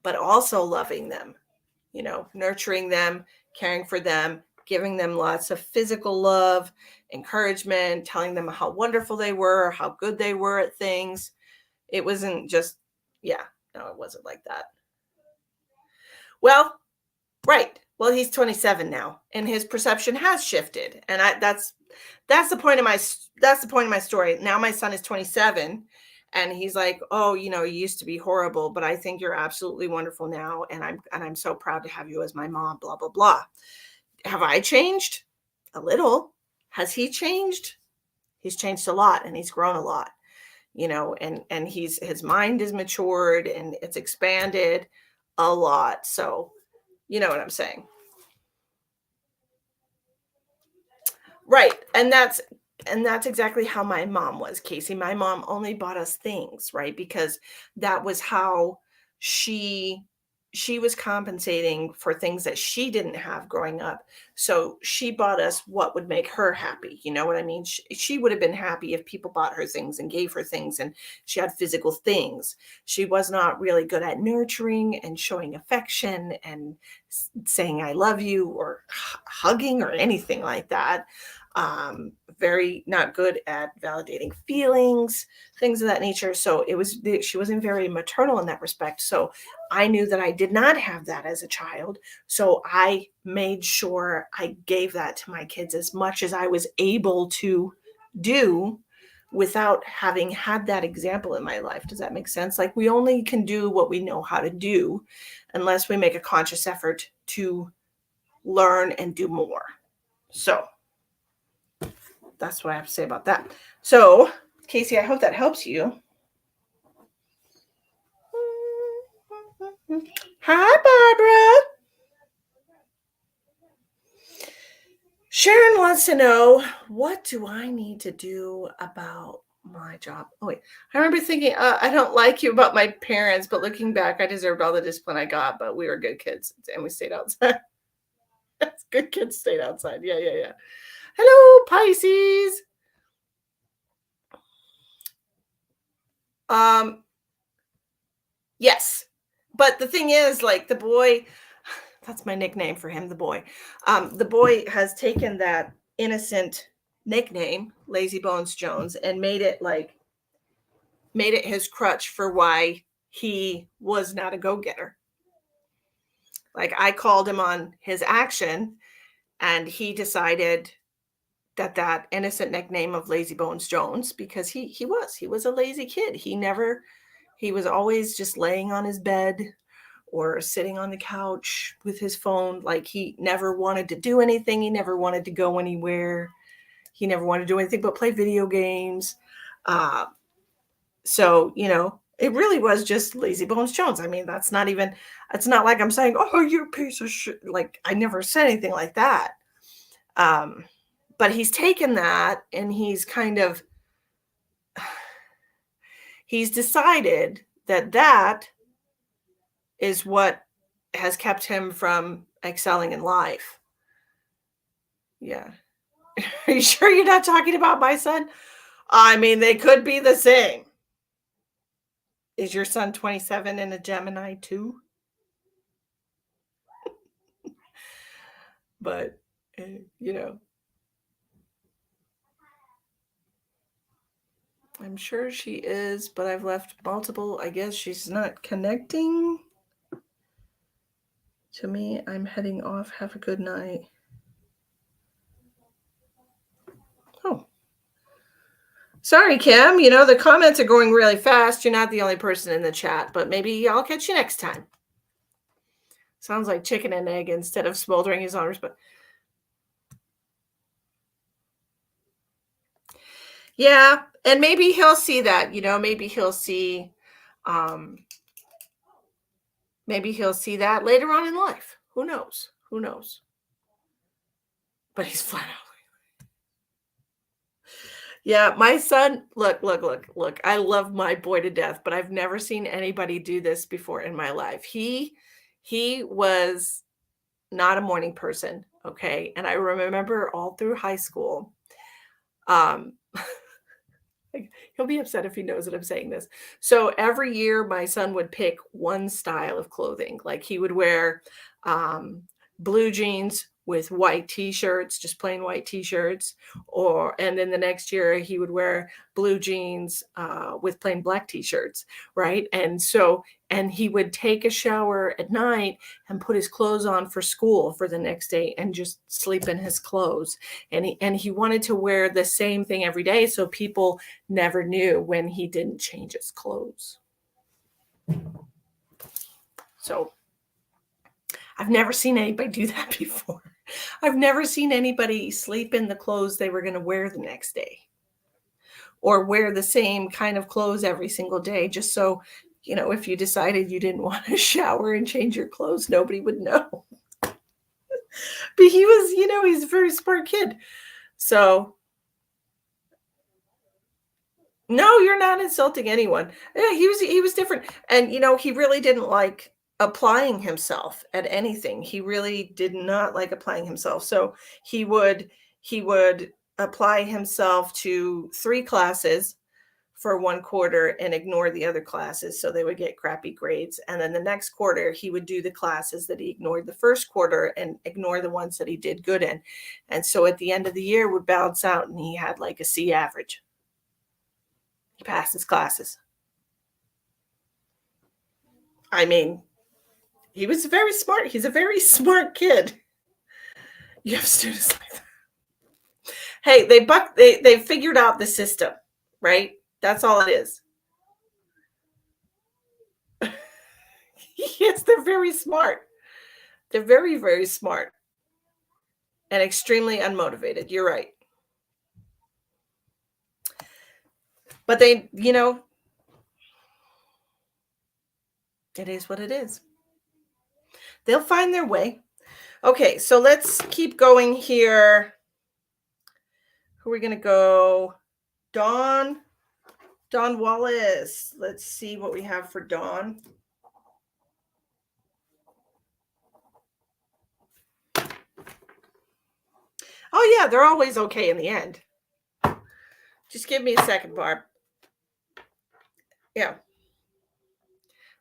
but also loving them, nurturing them, caring for them, giving them lots of physical love, encouragement, telling them how wonderful they were, how good they were at things. It wasn't just, yeah, no, it wasn't like that. Well, right. Well, he's 27 now, and his perception has shifted, and that's the point of my story. Now my son is 27, and he's like, "Oh, you used to be horrible, but I think you're absolutely wonderful now, and I'm so proud to have you as my mom." Blah blah blah. Have I changed? A little. Has he changed? He's changed a lot, and he's grown a lot. And his mind is matured and it's expanded a lot. So, you know what I'm saying? Right. And that's exactly how my mom was, Casey. My mom only bought us things, right? Because that was how she she was compensating for things that she didn't have growing up. So she bought us what would make her happy. You know what I mean? She would have been happy if people bought her things and gave her things and she had physical things. She was not really good at nurturing and showing affection and saying I love you or hugging or anything like that. Very not good at validating feelings, things of that nature. So she wasn't very maternal in that respect. So I knew that I did not have that as a child. So I made sure I gave that to my kids as much as I was able to do, without having had that example in my life. Does that make sense? Like, we only can do what we know how to do unless we make a conscious effort to learn and do more. So that's what I have to say about that. So, Casey, I hope that helps you. Hi, Barbara. Sharon wants to know, what do I need to do about my job? Oh, wait. I remember thinking, I don't like you about my parents, but looking back, I deserved all the discipline I got, but we were good kids and we stayed outside. Good kids stayed outside. Yeah. Hello, Pisces. Yes. But the thing is, like, the boy, that's my nickname for him, the boy. The boy has taken that innocent nickname, Lazy Bones Jones, and made it his crutch for why he was not a go-getter. Like, I called him on his action, and he decided that innocent nickname of Lazy Bones Jones, because he was a lazy kid. He was always just laying on his bed or sitting on the couch with his phone. Like, he never wanted to do anything. He never wanted to go anywhere. He never wanted to do anything but play video games. So, it really was just Lazy Bones Jones. I mean, it's not like I'm saying, oh, you're a piece of shit. Like, I never said anything like that. But he's taken that and he's decided that is what has kept him from excelling in life. Yeah. Are you sure you're not talking about my son? I mean, they could be the same. Is your son 27 and a Gemini too? But, I'm sure she is, but I've left multiple. I guess she's not connecting to me. I'm heading off. Have a good night. Oh. Sorry, Kim. The comments are going really fast. You're not the only person in the chat, but maybe I'll catch you next time. Sounds like chicken and egg instead of smoldering his own respect. Yeah, and maybe he'll see that, maybe he'll see that later on in life. Who knows? But he's flat out. Yeah, my son, look. I love my boy to death, but I've never seen anybody do this before in my life. He was not a morning person, okay? And I remember all through high school, he'll be upset if he knows that I'm saying this. So every year my son would pick one style of clothing. Like, he would wear blue jeans with white t-shirts, just plain white t-shirts, and then the next year he would wear blue jeans with plain black t-shirts, right? And he would take a shower at night and put his clothes on for school for the next day and just sleep in his clothes. And he wanted to wear the same thing every day, so people never knew when he didn't change his clothes. So I've never seen anybody do that before. I've never seen anybody sleep in the clothes they were going to wear the next day, or wear the same kind of clothes every single day, just so, if you decided you didn't want to shower and change your clothes, nobody would know. But he was, he's a very smart kid. So, no, you're not insulting anyone. Yeah, he was different. And, he really didn't like applying himself at anything. He really did not like applying himself. So he would apply himself to 3 classes for 1 quarter and ignore the other classes, so they would get crappy grades. And then the next quarter he would do the classes that he ignored the first quarter and ignore the ones that he did good in. And so at the end of the year would balance out, and he had like a C average. He passed his classes. I mean, he was very smart. He's a very smart kid. You have students like that. Hey, they figured out the system. right? That's all it is. Yes, they're very smart. They're very, very smart and extremely unmotivated. You're right. But they, it is what it is. They'll find their way. Okay, so let's keep going here. Who are we going to go? Dawn Wallace. Let's see what we have for Dawn. Oh, yeah, they're always okay in the end. Just give me a second, Barb. Yeah.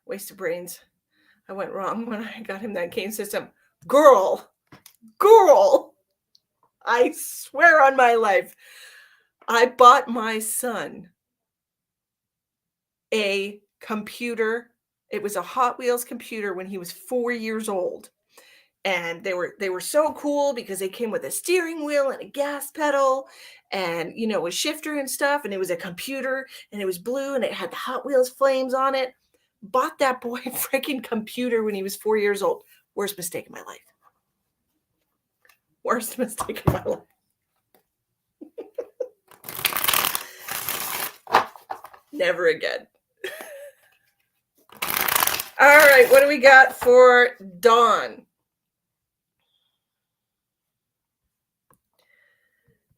Waste of brains. I went wrong when I got him that game system. Girl. I swear on my life. I bought my son a computer. It was a Hot Wheels computer when he was 4 years old. And they were so cool because they came with a steering wheel and a gas pedal and a shifter and stuff, and it was a computer and it was blue and it had the Hot Wheels flames on it. Bought that boy a freaking computer when he was 4 years old. Worst mistake of my life. Worst mistake of my life. Never again. All right, what do we got for Dawn?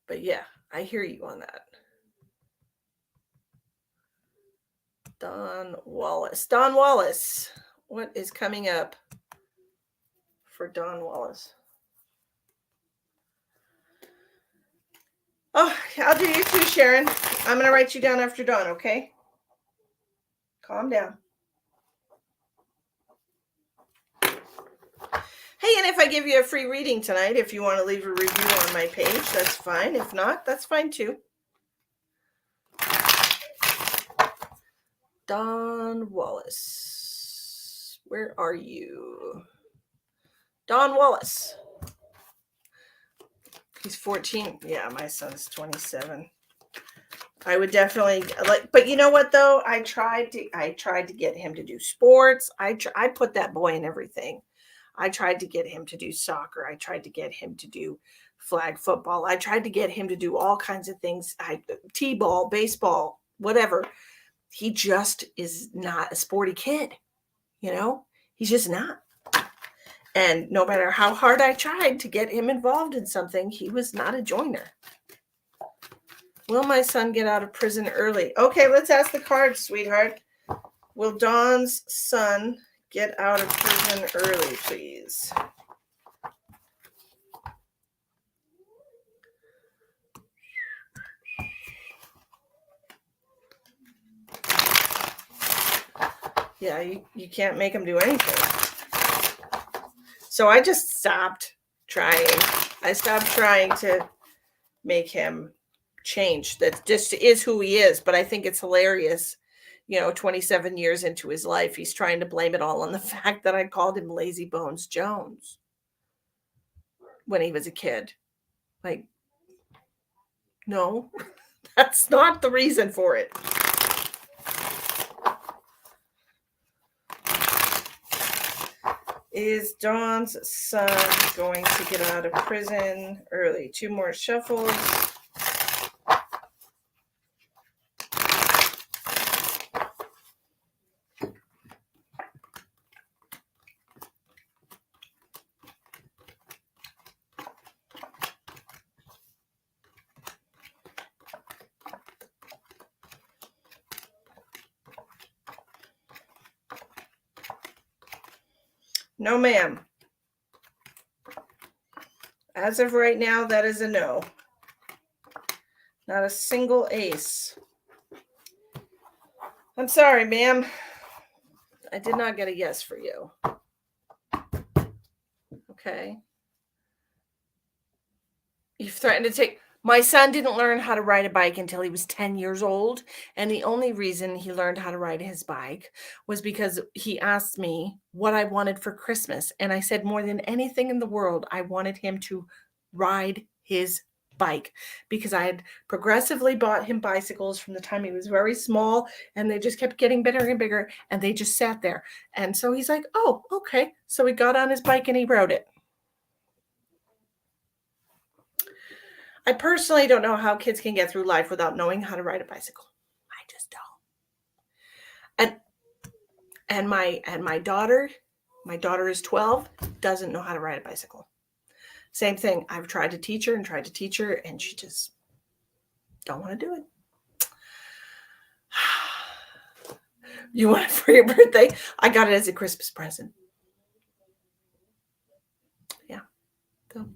But yeah, I hear you on that. Dawn Wallace. What is coming up for Dawn Wallace? Oh, I'll do you too, Sharon. I'm going to write you down after Dawn, okay? Calm down. Hey, and if I give you a free reading tonight, if you want to leave a review on my page, that's fine. If not, that's fine too. Dawn Wallace. Where are you? Dawn Wallace. He's 14. Yeah, my son's 27. I would definitely but you know what though? I tried to get him to do sports. I put that boy in everything. I tried to get him to do soccer. I tried to get him to do flag football. I tried to get him to do all kinds of things. T-ball, baseball, whatever. He just is not a sporty kid. He's just not. And no matter how hard I tried to get him involved in something, he was not a joiner. Will my son get out of prison early? Okay, let's ask the cards, sweetheart. Will Dawn's son get out of prison early, please? Yeah, you can't make him do anything. So I just stopped trying. I stopped trying to make him change. That just is who he is. But I think it's hilarious. 27 years into his life, he's trying to blame it all on the fact that I called him Lazy Bones Jones when he was a kid. Like, no, that's not the reason for it. Is Dawn's son going to get out of prison early? 2 more shuffles. No, ma'am. As of right now, that is a no. Not a single ace. I'm sorry, ma'am. I did not get a yes for you. Okay. You've threatened to take... My son didn't learn how to ride a bike until he was 10 years old. And the only reason he learned how to ride his bike was because he asked me what I wanted for Christmas. And I said, more than anything in the world, I wanted him to ride his bike because I had progressively bought him bicycles from the time he was very small, and they just kept getting bigger and bigger, and they just sat there. And so he's like, oh, okay. So he got on his bike and he rode it. I personally don't know how kids can get through life without knowing how to ride a bicycle. I just don't. And my daughter is 12, doesn't know how to ride a bicycle. Same thing. I've tried to teach her, and she just don't want to do it. You want it for your birthday? I got it as a Christmas present. Yeah. So,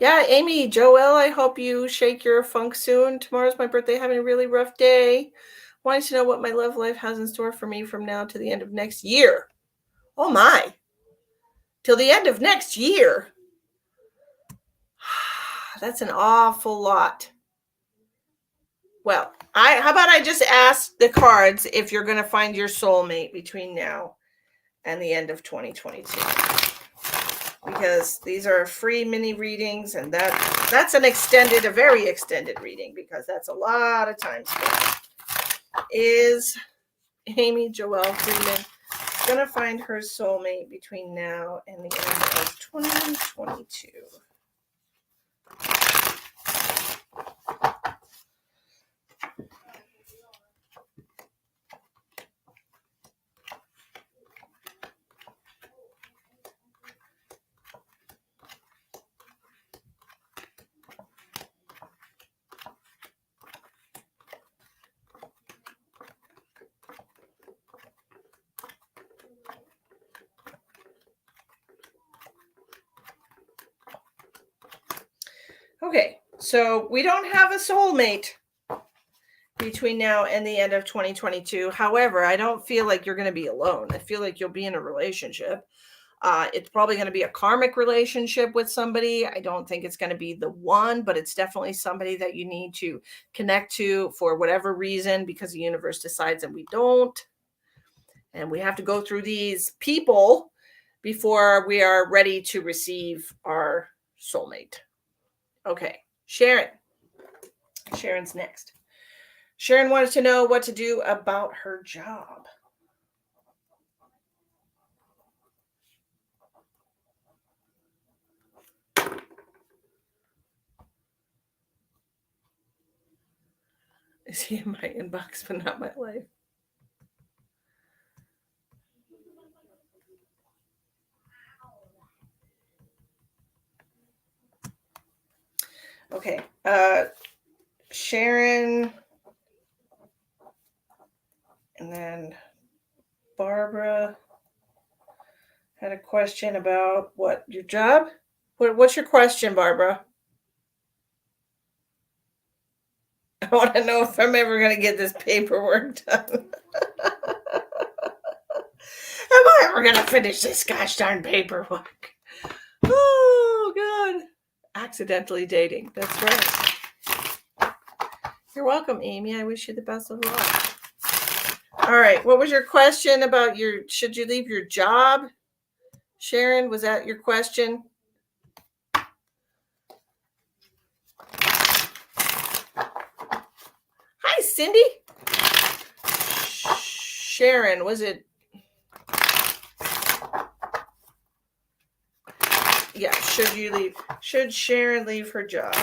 yeah, Amy, Joelle, I hope you shake your funk soon. Tomorrow's my birthday, having a really rough day. Wanting to know what my love life has in store for me from now to the end of next year. Oh my. Till the end of next year. That's an awful lot. Well, how about I just ask the cards if you're going to find your soulmate between now and the end of 2022. Because these are free mini readings, and that's a very extended reading, because that's a lot of time spent. Is Amy Joelle Freeman going to find her soulmate between now and the end of 2022? Okay, so we don't have a soulmate between now and the end of 2022. However, I don't feel like you're going to be alone. I feel like you'll be in a relationship. It's probably going to be a karmic relationship with somebody. I don't think it's going to be the one, but it's definitely somebody that you need to connect to for whatever reason, because the universe decides that we don't. And we have to go through these people before we are ready to receive our soulmate. Okay, Sharon. Sharon's next. Sharon wanted to know what to do about her job. Is he in my inbox, but not my life? Okay. Sharon, and then Barbara had a question about what your job. What's your question, Barbara? I want to know if I'm ever going to get this paperwork done. Am I ever going to finish this gosh darn paperwork? Oh, God. Accidentally dating. That's right. You're welcome, Amy. I wish you the best of luck. All right. What was your question about should you leave your job? Sharon, was that your question? Hi, Cindy. Sharon, was it? Yeah, should Sharon leave her job?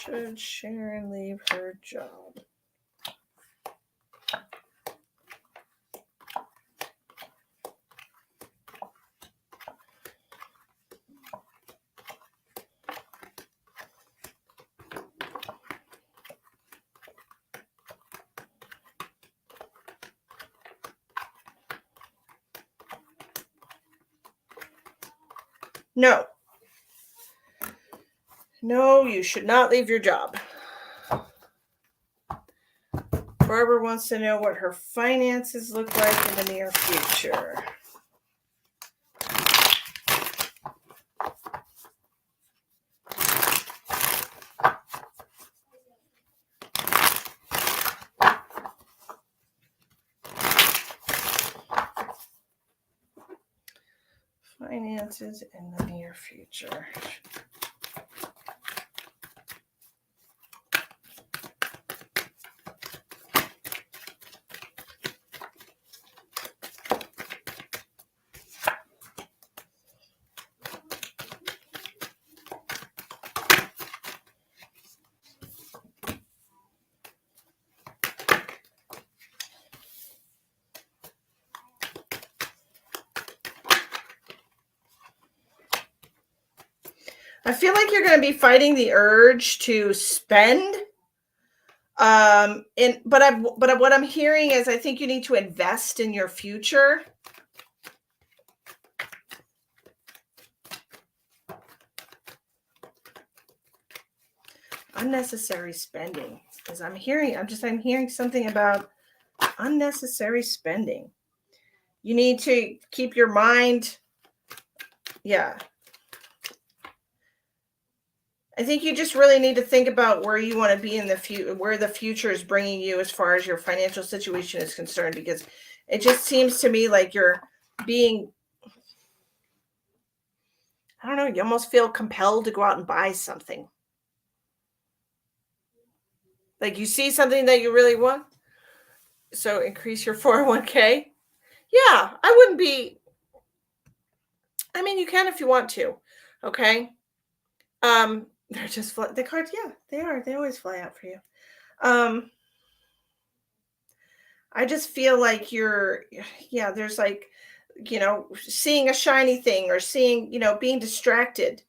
Should Sharon leave her job? No. No, you should not leave your job. Barbara wants to know what her finances look like in the near future. Finances in the near future. I feel like you're going to be fighting the urge to spend. But what I'm hearing is I think you need to invest in your future. Unnecessary spending. Because I'm hearing something about unnecessary spending. You need to keep your mind. Yeah. I think you just really need to think about where you want to be in the future, where the future is bringing you as far as your financial situation is concerned, because it just seems to me like you're being, I don't know, you almost feel compelled to go out and buy something. Like you see something that you really want. So increase your 401k. Yeah, I wouldn't be, I mean, you can if you want to. Okay. They're just the cards. Yeah, they are. They always fly out for you. I just feel like there's like, seeing a shiny thing or seeing, being distracted.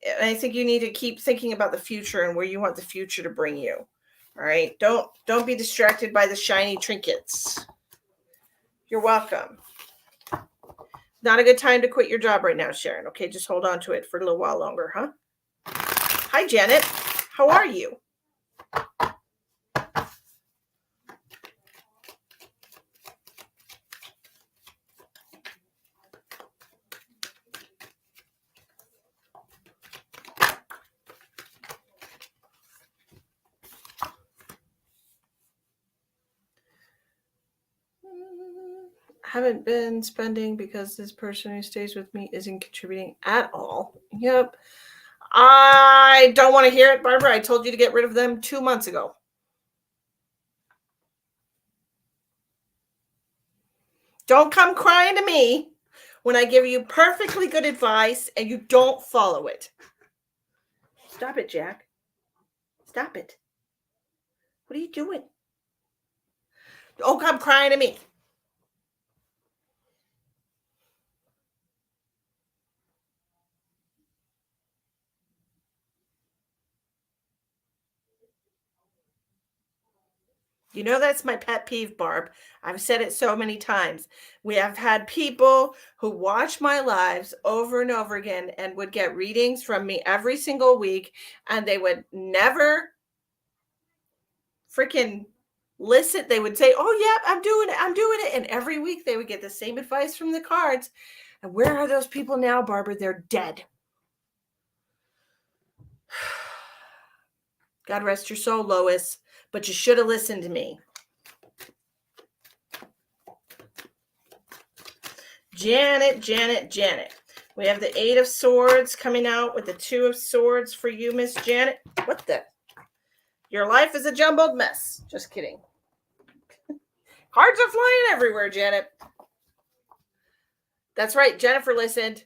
And I think you need to keep thinking about the future and where you want the future to bring you. All right. Don't be distracted by the shiny trinkets. You're welcome. Not a good time to quit your job right now, Sharon. Okay, just hold on to it for a little while longer, huh? Hi, Janet. How are you? Haven't been spending because this person who stays with me isn't contributing at all. Yep. I don't want to hear it, Barbara. I told you to get rid of them 2 months ago. Don't come crying to me when I give you perfectly good advice and you don't follow it. Stop it, Jack. Stop it. What are you doing? Don't come crying to me. You know, that's my pet peeve, Barb. I've said it so many times. We have had people who watch my lives over and over again and would get readings from me every single week, and they would never freaking listen. They would say, "Oh, yeah, I'm doing it. I'm doing it." And every week they would get the same advice from the cards. And where are those people now, Barbara? They're dead. God rest your soul, Lois. But you should have listened to me. Janet. We have the 8 of Swords coming out with the 2 of Swords for you, Miss Janet. What the? Your life is a jumbled mess. Just kidding. Cards are flying everywhere, Janet. That's right. Jennifer listened.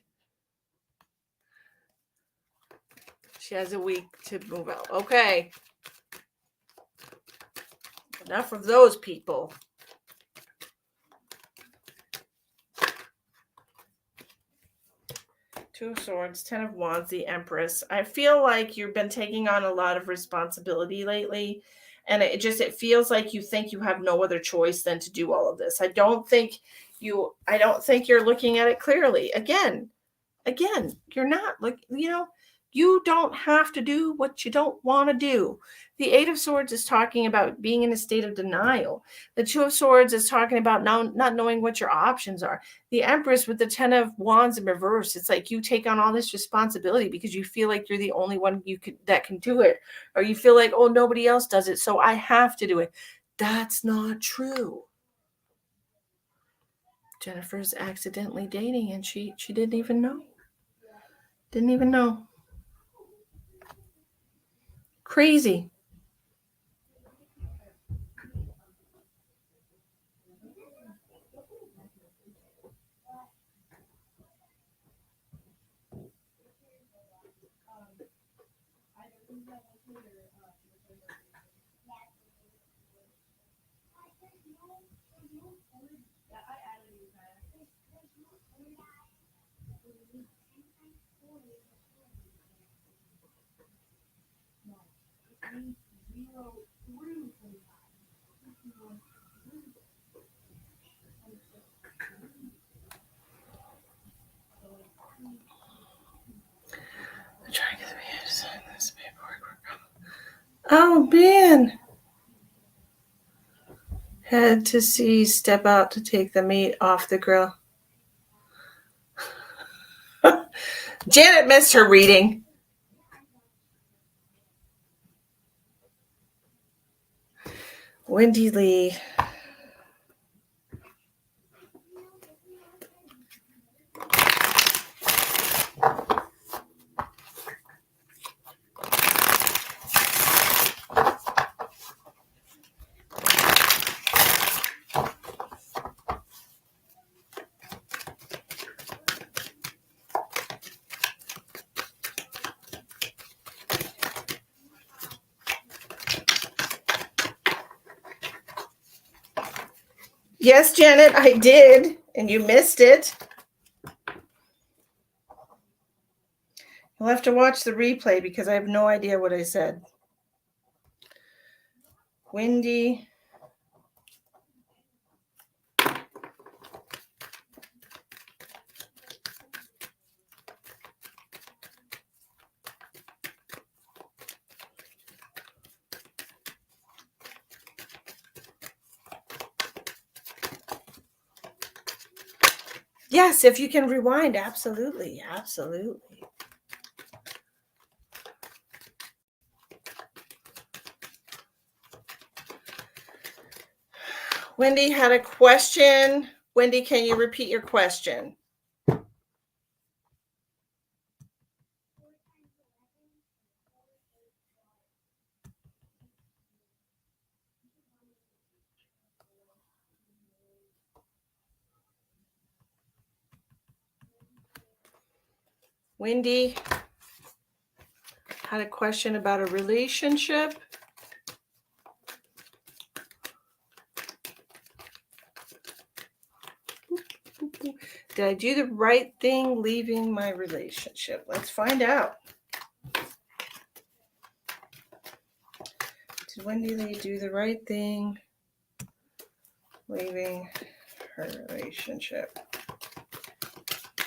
She has a week to move out. Okay. Enough of those people. 2 of Swords, 10 of Wands, the Empress. I feel like you've been taking on a lot of responsibility lately. And it feels like you think you have no other choice than to do all of this. I don't think you're looking at it clearly. Again, you're not. Like, you don't have to do what you don't want to do. The 8 of Swords is talking about being in a state of denial. The 2 of Swords is talking about not knowing what your options are. The Empress with the 10 of Wands in reverse, it's like you take on all this responsibility because you feel like you're the only one that can do it. Or you feel like, oh, nobody else does it, so I have to do it. That's not true. Jennifer's accidentally dating and she didn't even know. Didn't even know. Crazy. I'm trying to get me to sign this paperwork. Oh man. Had to see step out to take the meat off the grill. Janet missed her reading. Wendy Lee. Yes, Janet, I did, and you missed it. You'll have to watch the replay because I have no idea what I said. Wendy. Yes, if you can rewind, absolutely, absolutely. Wendy had a question. Wendy, can you repeat your question? Wendy had a question about a relationship. Did I do the right thing leaving my relationship? Let's find out. Did Wendy Lee do the right thing leaving her relationship?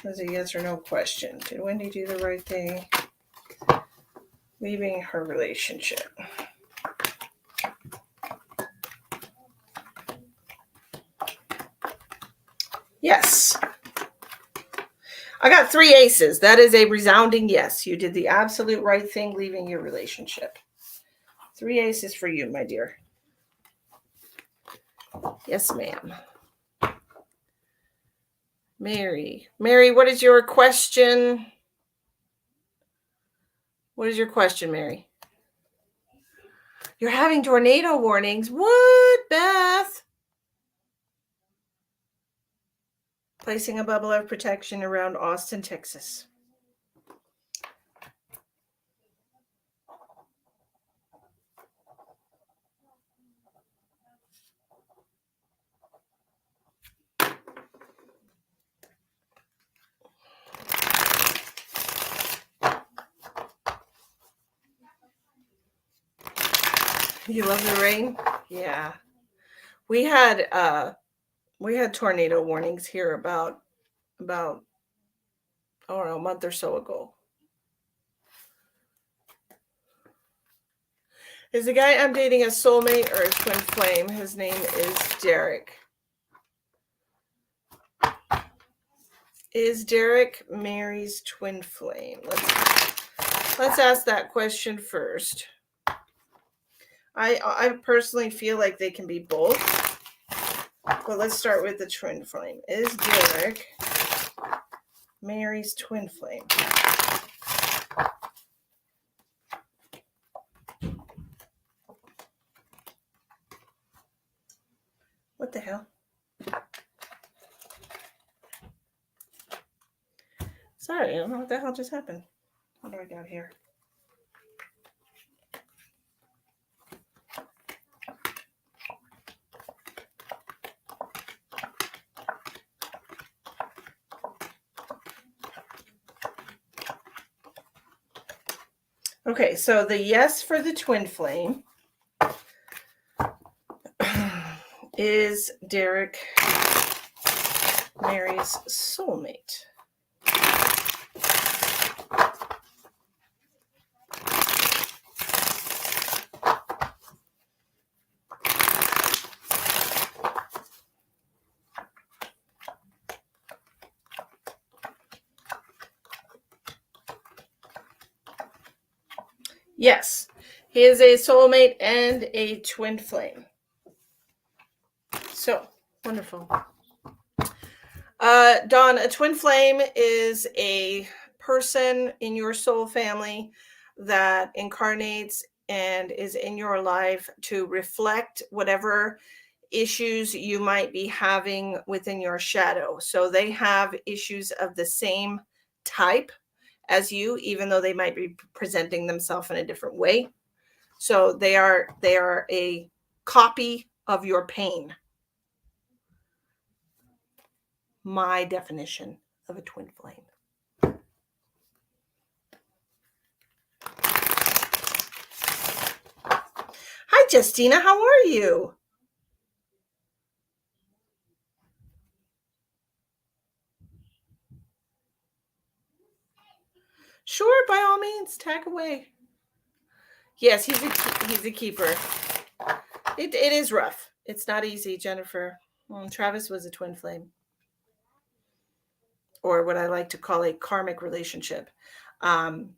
That's a yes or no question. Did Wendy do the right thing leaving her relationship? Yes. I got 3 aces. That is a resounding yes. You did the absolute right thing leaving your relationship. 3 aces for you, my dear. Yes, ma'am. Mary. Mary, what is your question? What is your question, Mary? You're having tornado warnings. What, Beth? Placing a bubble of protection around Austin, Texas. You love the rain? Yeah. We had tornado warnings here about I don't know, a month or so ago. Is the guy I'm dating a soulmate or a twin flame? His name is Derek. Is Derek Mary's twin flame? Let's ask that question first. I personally feel like they can be both. Well, let's start with the twin flame. Is Derek Mary's twin flame? What the hell? Sorry, I don't know what the hell just happened. What do I got here? Okay, so the yes for the twin flame is Derek Mary's soulmate. Yes, he is a soulmate and a twin flame. So, wonderful. Dawn, a twin flame is a person in your soul family that incarnates and is in your life to reflect whatever issues you might be having within your shadow. So they have issues of the same type as you, even though they might be presenting themselves in a different way. So they are a copy of your pain. My definition of a twin flame. Hi, Justina. How are you? Sure, by all means, tag away. Yes, he's a keeper. It is rough. It's not easy, Jennifer. Travis was a twin flame, or what I like to call a karmic relationship. And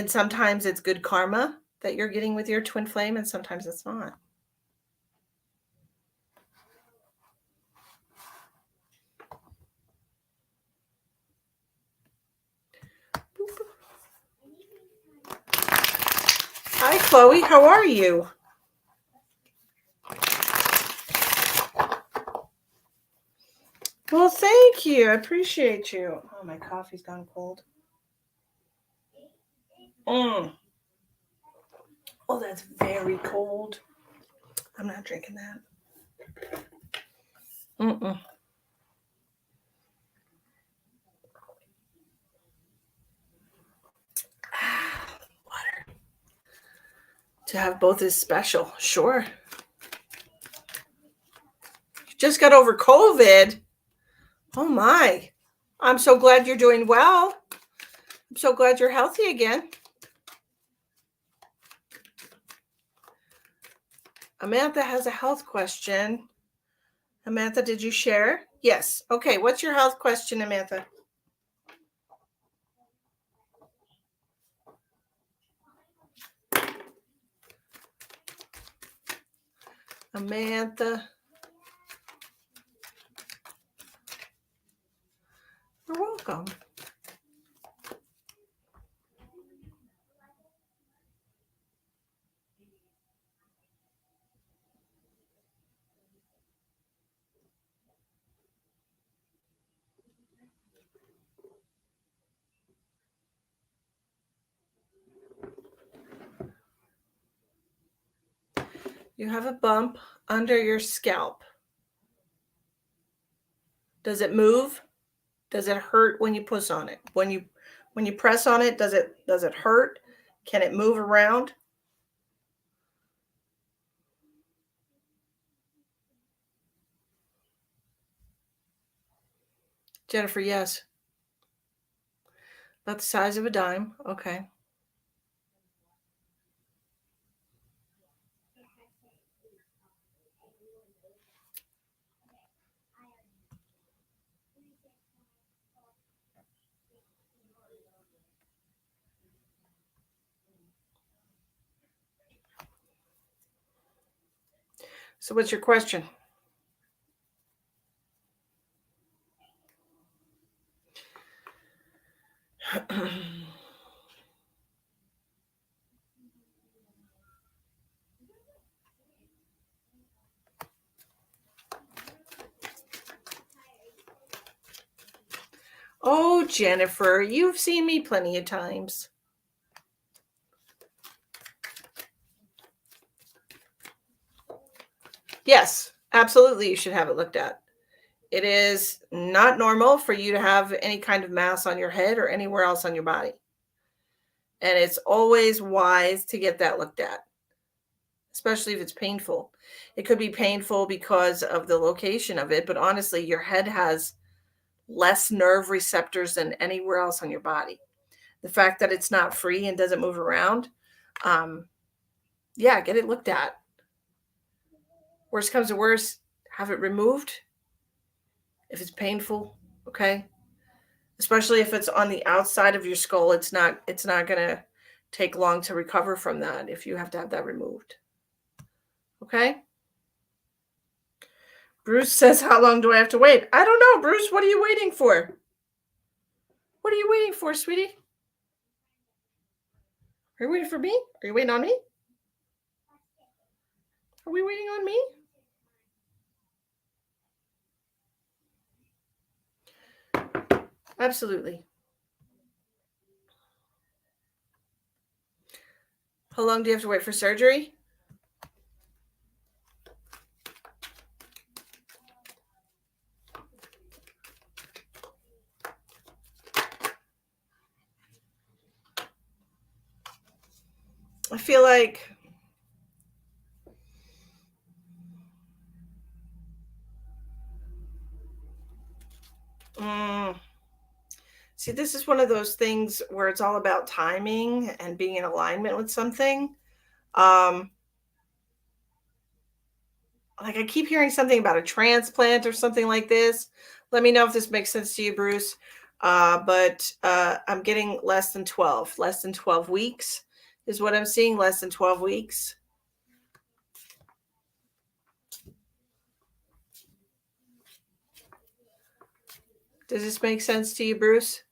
sometimes it's good karma that you're getting with your twin flame, and sometimes it's not. Hi, Chloe. How are you? Well, thank you. I appreciate you. Oh, my coffee's gone cold. Oh, that's very cold. I'm not drinking that. Mm-mm. Water. To have both is special. Sure. You just got over COVID. Oh, my. I'm so glad you're doing well. I'm so glad you're healthy again. Amantha has a health question. Amantha, did you share? Yes. Okay. What's your health question, Amantha? Amantha. You're welcome. You have a bump under your scalp. Does it move? Does it hurt when you push on it? When you press on it, does it hurt? Can it move around? Jennifer, yes. About the size of a dime. Okay. So what's your question? Oh, Jennifer, you've seen me plenty of times. Yes, absolutely. You should have it looked at. It is not normal for you to have any kind of mass on your head or anywhere else on your body. And it's always wise to get that looked at, especially if it's painful. It could be painful because of the location of it, but honestly, your head has less nerve receptors than anywhere else on your body. The fact that it's not free and doesn't move around, yeah, get it looked at. Worst comes to worst, have it removed if it's painful, okay? Especially if it's on the outside of your skull, it's not going to take long to recover from that if you have to have that removed. Okay? Bruce says, how long do I have to wait? I don't know, Bruce. What are you waiting for? What are you waiting for, sweetie? Are you waiting for me? Are you waiting on me? Are we waiting on me? Absolutely. How long do you have to wait for surgery? I feel like see, this is one of those things where it's all about timing and being in alignment with something. Um, like I keep hearing something about a transplant or something like this. Let me know if this makes sense to you, Bruce. But I'm getting less than 12. Less than 12 weeks is what I'm seeing. Less than 12 weeks. Does this make sense to you, Bruce?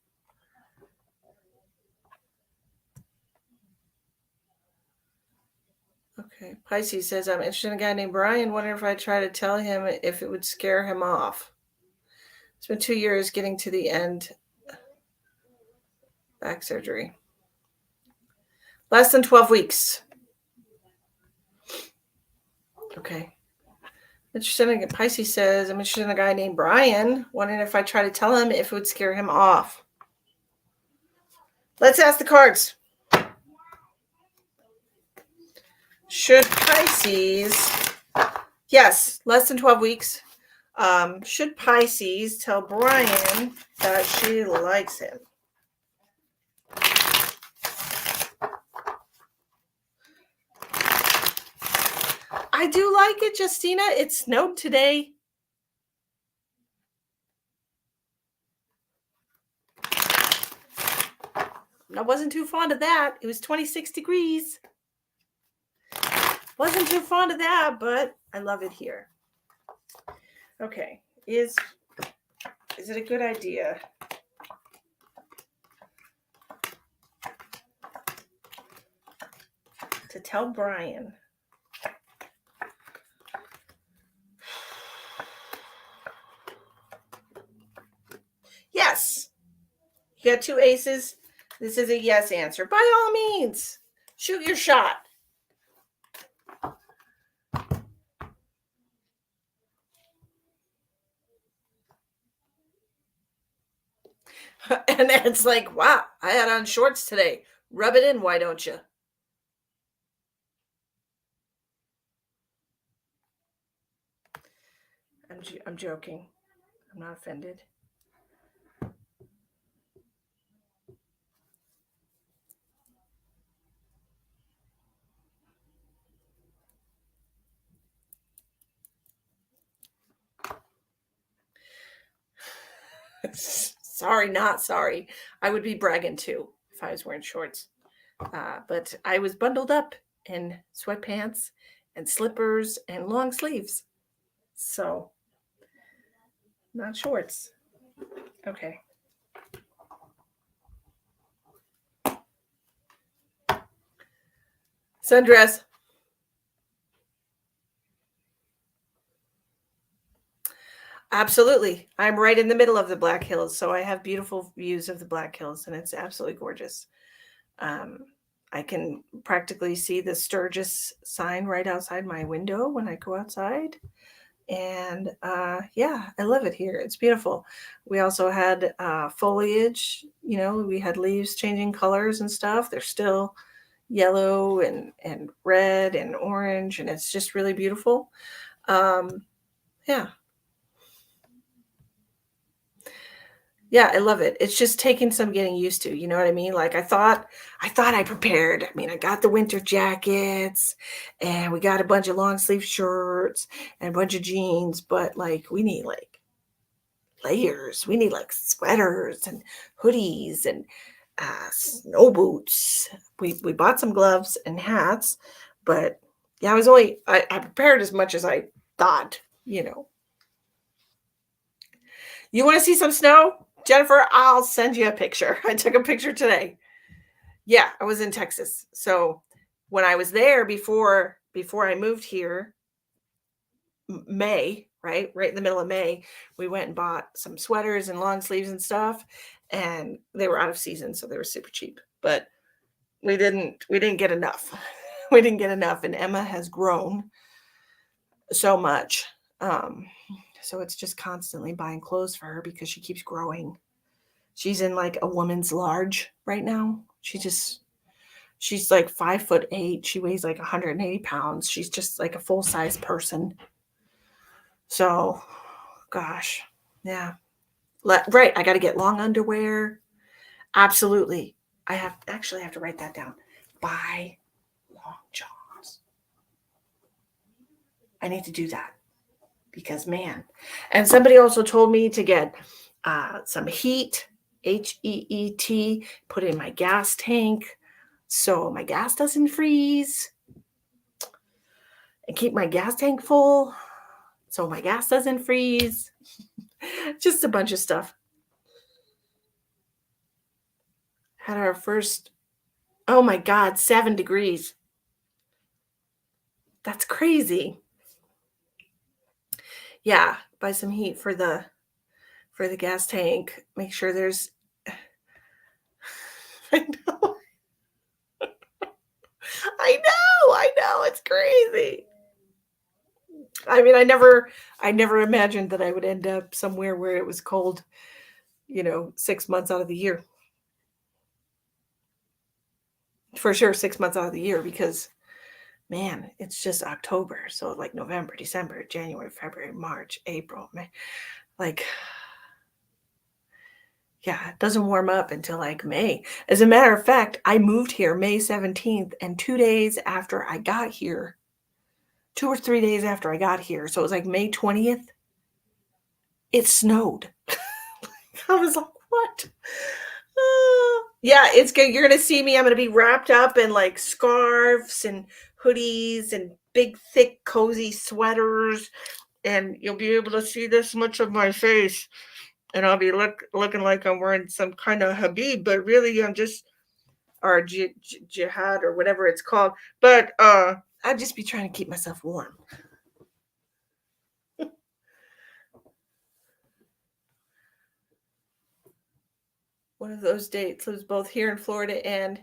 Okay. Pisces says, I'm interested in a guy named Brian. Wonder if I try to tell him if it would scare him off. It's been 2 years getting to the end. Back surgery. Less than 12 weeks. Okay. Interested in, Pisces says, I'm interested in a guy named Brian. Wondering if I try to tell him if it would scare him off. Let's ask the cards. Should Pisces, yes, less than 12 weeks. Should Pisces tell Brian that she likes him? I do like it, Justina. It snowed today. I wasn't too fond of that. It was 26 degrees. Wasn't too fond of that, but I love it here. Okay. Is it a good idea to tell Brian? Yes. You got 2 aces. This is a yes answer. By all means, shoot your shot. And it's like, wow, I had on shorts today. Rub it in, why don't you? I'm joking. I'm not offended. Sorry, not sorry. I would be bragging too if I was wearing shorts. But I was bundled up in sweatpants and slippers and long sleeves. So, not shorts. Okay. Sundress. Absolutely. I'm right in the middle of the Black Hills, so I have beautiful views of the Black Hills, and it's absolutely gorgeous. Um, I can practically see the Sturgis sign right outside my window when I go outside. And yeah, I love it here. It's beautiful. We also had foliage, we had leaves changing colors and stuff. They're still yellow and red and orange, and it's just really beautiful. Yeah. Yeah, I love it. It's just taking some getting used to, you know what I mean? Like I thought I prepared. I mean, I got the winter jackets and we got a bunch of long sleeve shirts and a bunch of jeans, but like we need like layers. We need like sweaters and hoodies and snow boots. We bought some gloves and hats, but yeah, I prepared as much as I thought. You want to see some snow? Jennifer, I'll send you a picture. I took a picture today. Yeah, I was in Texas. So when I was there before I moved here, May, right in the middle of May, we went and bought some sweaters and long sleeves and stuff, and they were out of season, so they were super cheap. But we didn't get enough. We didn't get enough, and Emma has grown so much. Um, so it's just constantly buying clothes for her because she keeps growing. She's in like a woman's large right now. She's like 5'8". She weighs like 180 pounds. She's just like a full size person. So, gosh, yeah. Right. I got to get long underwear. Absolutely. I have to write that down. Buy long johns. I need to do that because man. And somebody also told me to get some heat, HEET, put in my gas tank so my gas doesn't freeze, and keep my gas tank full so my gas doesn't freeze. Just a bunch of stuff. Had our first, oh my God, 7 degrees. That's crazy. Yeah, buy some heat for the gas tank. Make sure there's I know. I know, it's crazy. I mean, I never imagined that I would end up somewhere where it was cold, 6 months out of the year. For sure, 6 months out of the year because man, it's just October. So like November, December, January, February, March, April, May. Like, yeah, it doesn't warm up until like May. As a matter of fact, I moved here May 17th, and 2 days after I got here, 2 or 3 days after I got here, so it was like May 20th, it snowed. I was like, what? Yeah, it's good. You're gonna see me. I'm gonna be wrapped up in like scarves and hoodies and big, thick, cozy sweaters, and you'll be able to see this much of my face. And I'll be looking like I'm wearing some kind of habib, but really I'm just or jihad or whatever it's called. But I'd just be trying to keep myself warm. One of those dates lives both here in Florida and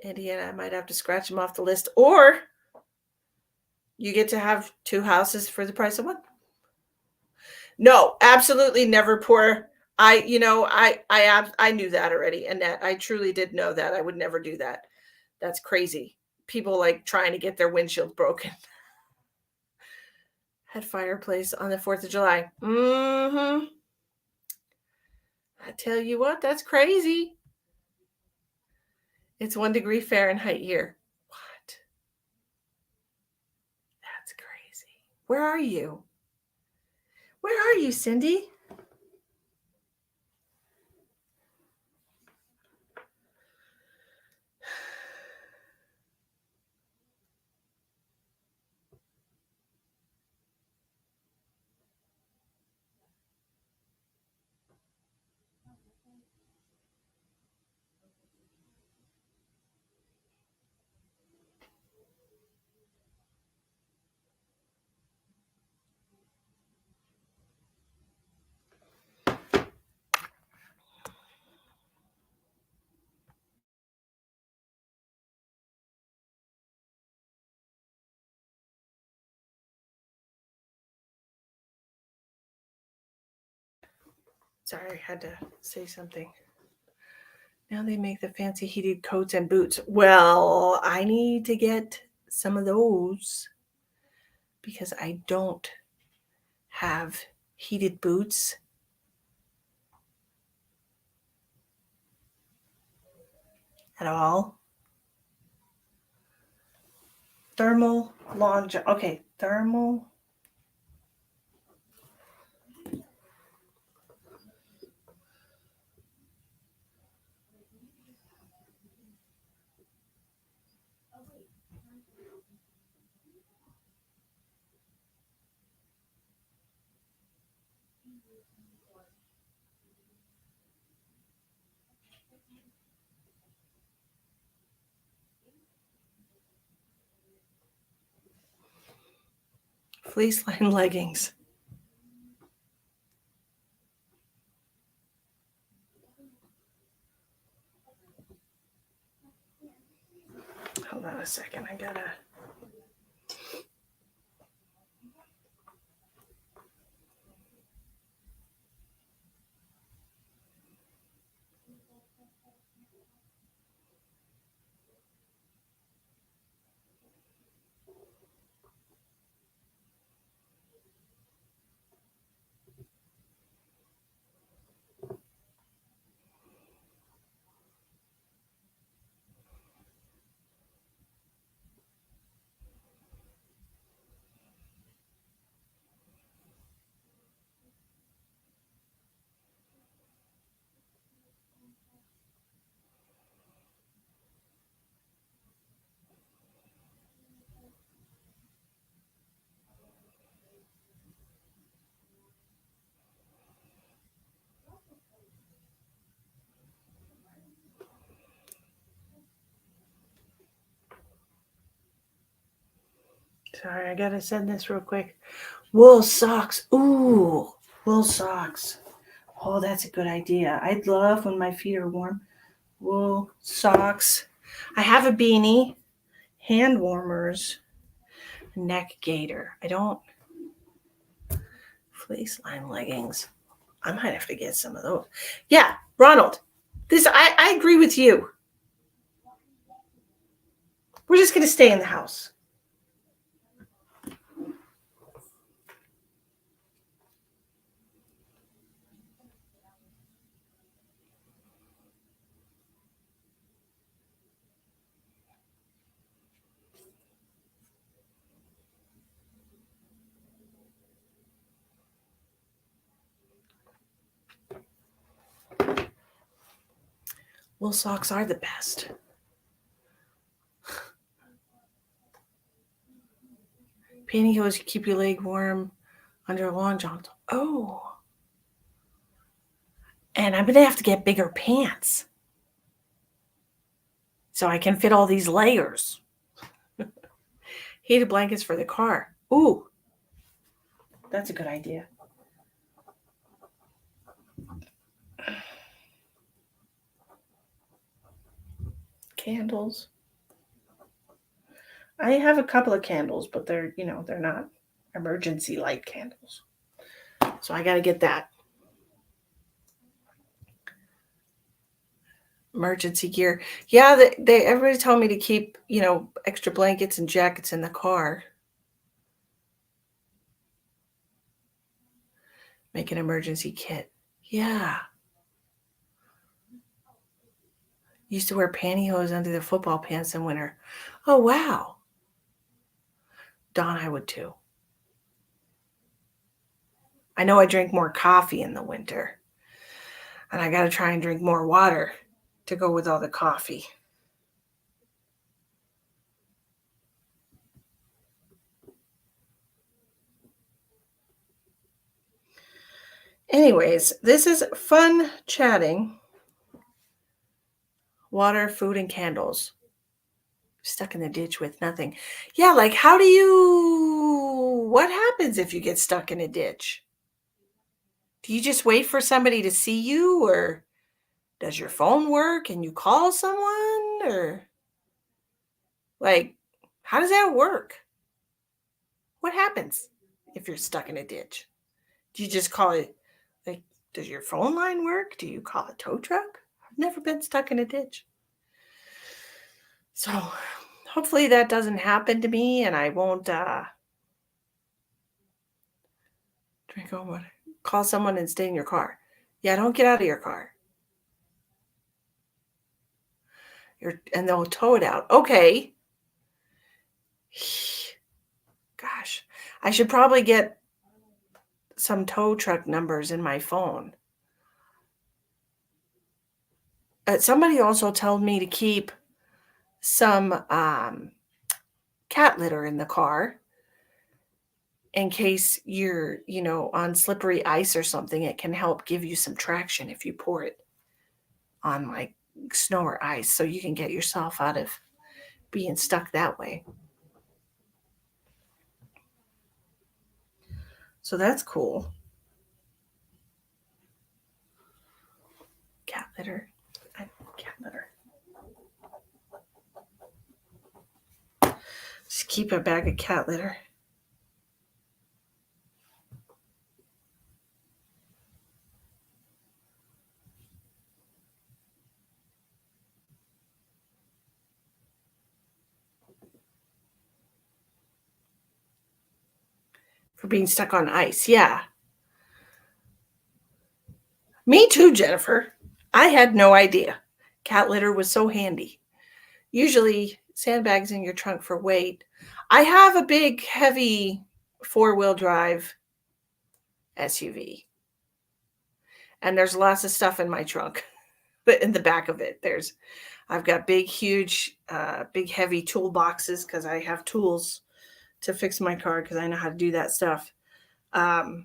Indiana. I might have to scratch them off the list, or you get to have two houses for the price of one. No, absolutely never pour. I knew that already, and that I truly did know that I would never do that. That's crazy. People like trying to get their windshield broken. Had fireplace on the 4th of July. Mm-hmm. I tell you what, that's crazy. It's 1 degree Fahrenheit here. What? That's crazy. Where are you? Where are you, Cindy? Sorry, I had to say something. Now they make the fancy heated coats and boots. Well, I need to get some of those because I don't have heated boots at all. Thermal long john. Okay, thermal. Fleece line leggings. Hold on a second. I gotta. Sorry, I gotta send this real quick. Wool socks. Ooh, wool socks. Oh, that's a good idea. I'd love when my feet are warm. Wool socks. I have a beanie, hand warmers, neck gaiter. I don't. Fleece line leggings. I might have to get some of those. Yeah, Ronald. I agree with you. We're just gonna stay in the house. Wool socks are the best. Pantyhose keep your leg warm under long johns. Oh. And I'm gonna have to get bigger pants so I can fit all these layers. Heated blankets for the car. Ooh, that's a good idea. Candles. I have a couple of candles, but they're not emergency light candles. So I got to get that. Emergency gear. Yeah, everybody told me to keep, extra blankets and jackets in the car. Make an emergency kit. Yeah. Used to wear pantyhose under the football pants in winter. Oh, wow. Dawn, I would too. I know I drink more coffee in the winter. And I got to try and drink more water to go with all the coffee. Anyways, this is fun chatting. Water, food, and candles. Stuck in the ditch with nothing. Yeah, like what happens if you get stuck in a ditch? Do you just wait for somebody to see you, or does your phone work and you call someone, or like, how does that work? What happens if you're stuck in a ditch? Do you just call it, like, Does your phone line work? Do you call a tow truck? I've never been stuck in a ditch. So hopefully that doesn't happen to me and I won't drink on water. Call someone and stay in your car. Yeah, don't get out of your car. And they'll tow it out. Okay. Gosh, I should probably get some tow truck numbers in my phone. Somebody also told me to keep some cat litter in the car in case you're, on slippery ice or something. It can help give you some traction if you pour it on like snow or ice, so you can get yourself out of being stuck that way. So that's cool. Cat litter. Cat litter. Just keep a bag of cat litter. For being stuck on ice. Yeah. Me too, Jennifer. I had no idea. Cat litter was so handy. Usually sandbags in your trunk for weight. I have a big, heavy 4-wheel drive SUV. And there's lots of stuff in my trunk. But in the back of it, I've got big, huge, big, heavy toolboxes because I have tools to fix my car because I know how to do that stuff. And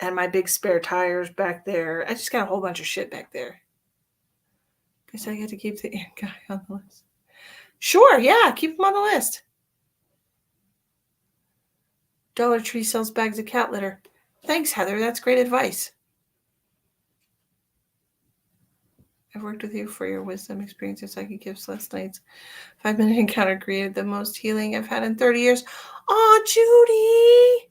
my big spare tires back there. I just got a whole bunch of shit back there. Guess I get to keep the guy on the list. Sure, yeah, keep him on the list. Dollar Tree sells bags of cat litter. Thanks, Heather. That's great advice. I've worked with you for your wisdom, experiences, psychic gifts. Last night's 5-minute encounter created the most healing I've had in 30 years. Oh, Judy!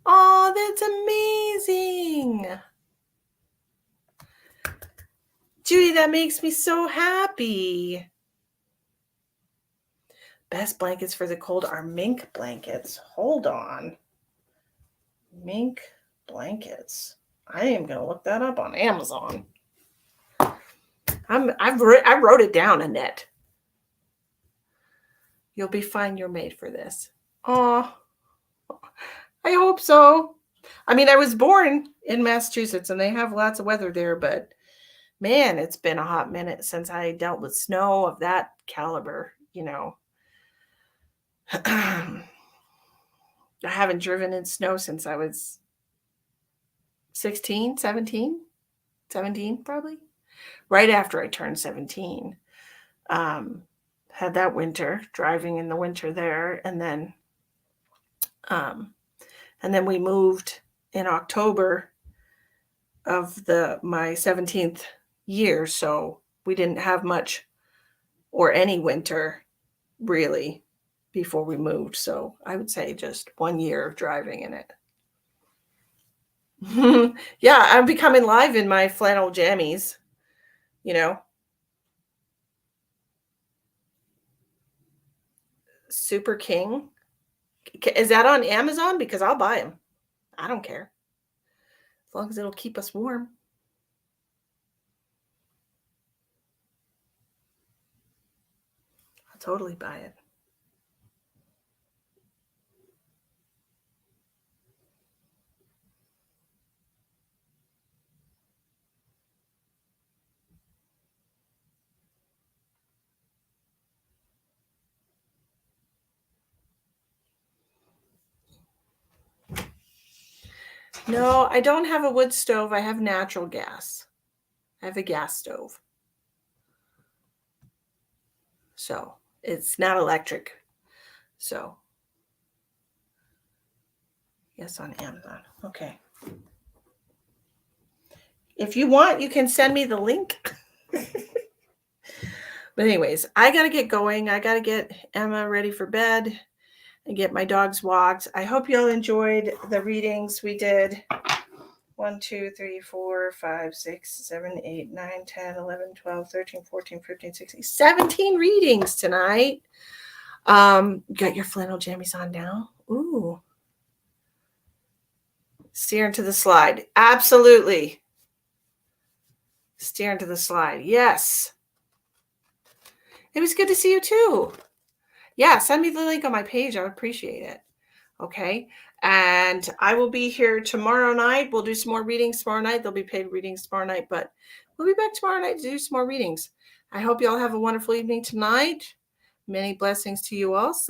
Oh, that's amazing. Judy, that makes me so happy. Best blankets for the cold are mink blankets. Hold on. Mink blankets. I am going to look that up on Amazon. I wrote it down, Annette. You'll be fine. You're made for this. Oh, I hope so. I mean, I was born in Massachusetts and they have lots of weather there, but man, it's been a hot minute since I dealt with snow of that caliber, I haven't driven in snow since I was 16, 17 probably. Right after I turned 17. Had that winter, driving in the winter there, and then we moved in October of my 17th year, so we didn't have much or any winter really before we moved. So I would say just 1 year of driving in it. Yeah, I'm becoming live in my flannel jammies, Super King. Is that on Amazon? Because I'll buy them. I don't care. As long as it'll keep us warm. I'll totally buy it. No, I don't have a wood stove. I have natural gas. I have a gas stove. So it's not electric. So yes, on Amazon. Okay. If you want, you can send me the link. But anyways, I got to get going. I got to get Emma ready for bed. and get my dogs walked. I hope you all enjoyed the readings we did. 1, 2, 3, 4, 5, 6, 7, 8, 9, 10, 11, 12, 13, 14, 15, 16, 17 readings tonight. You got your flannel jammies on now? Ooh. Steer into the slide. Absolutely. Steer into the slide. Yes. It was good to see you too. Yeah, send me the link on my page. I would appreciate it. Okay. And I will be here tomorrow night. We'll do some more readings tomorrow night. There'll be paid readings tomorrow night, but we'll be back tomorrow night to do some more readings. I hope you all have a wonderful evening tonight. Many blessings to you all. Sleep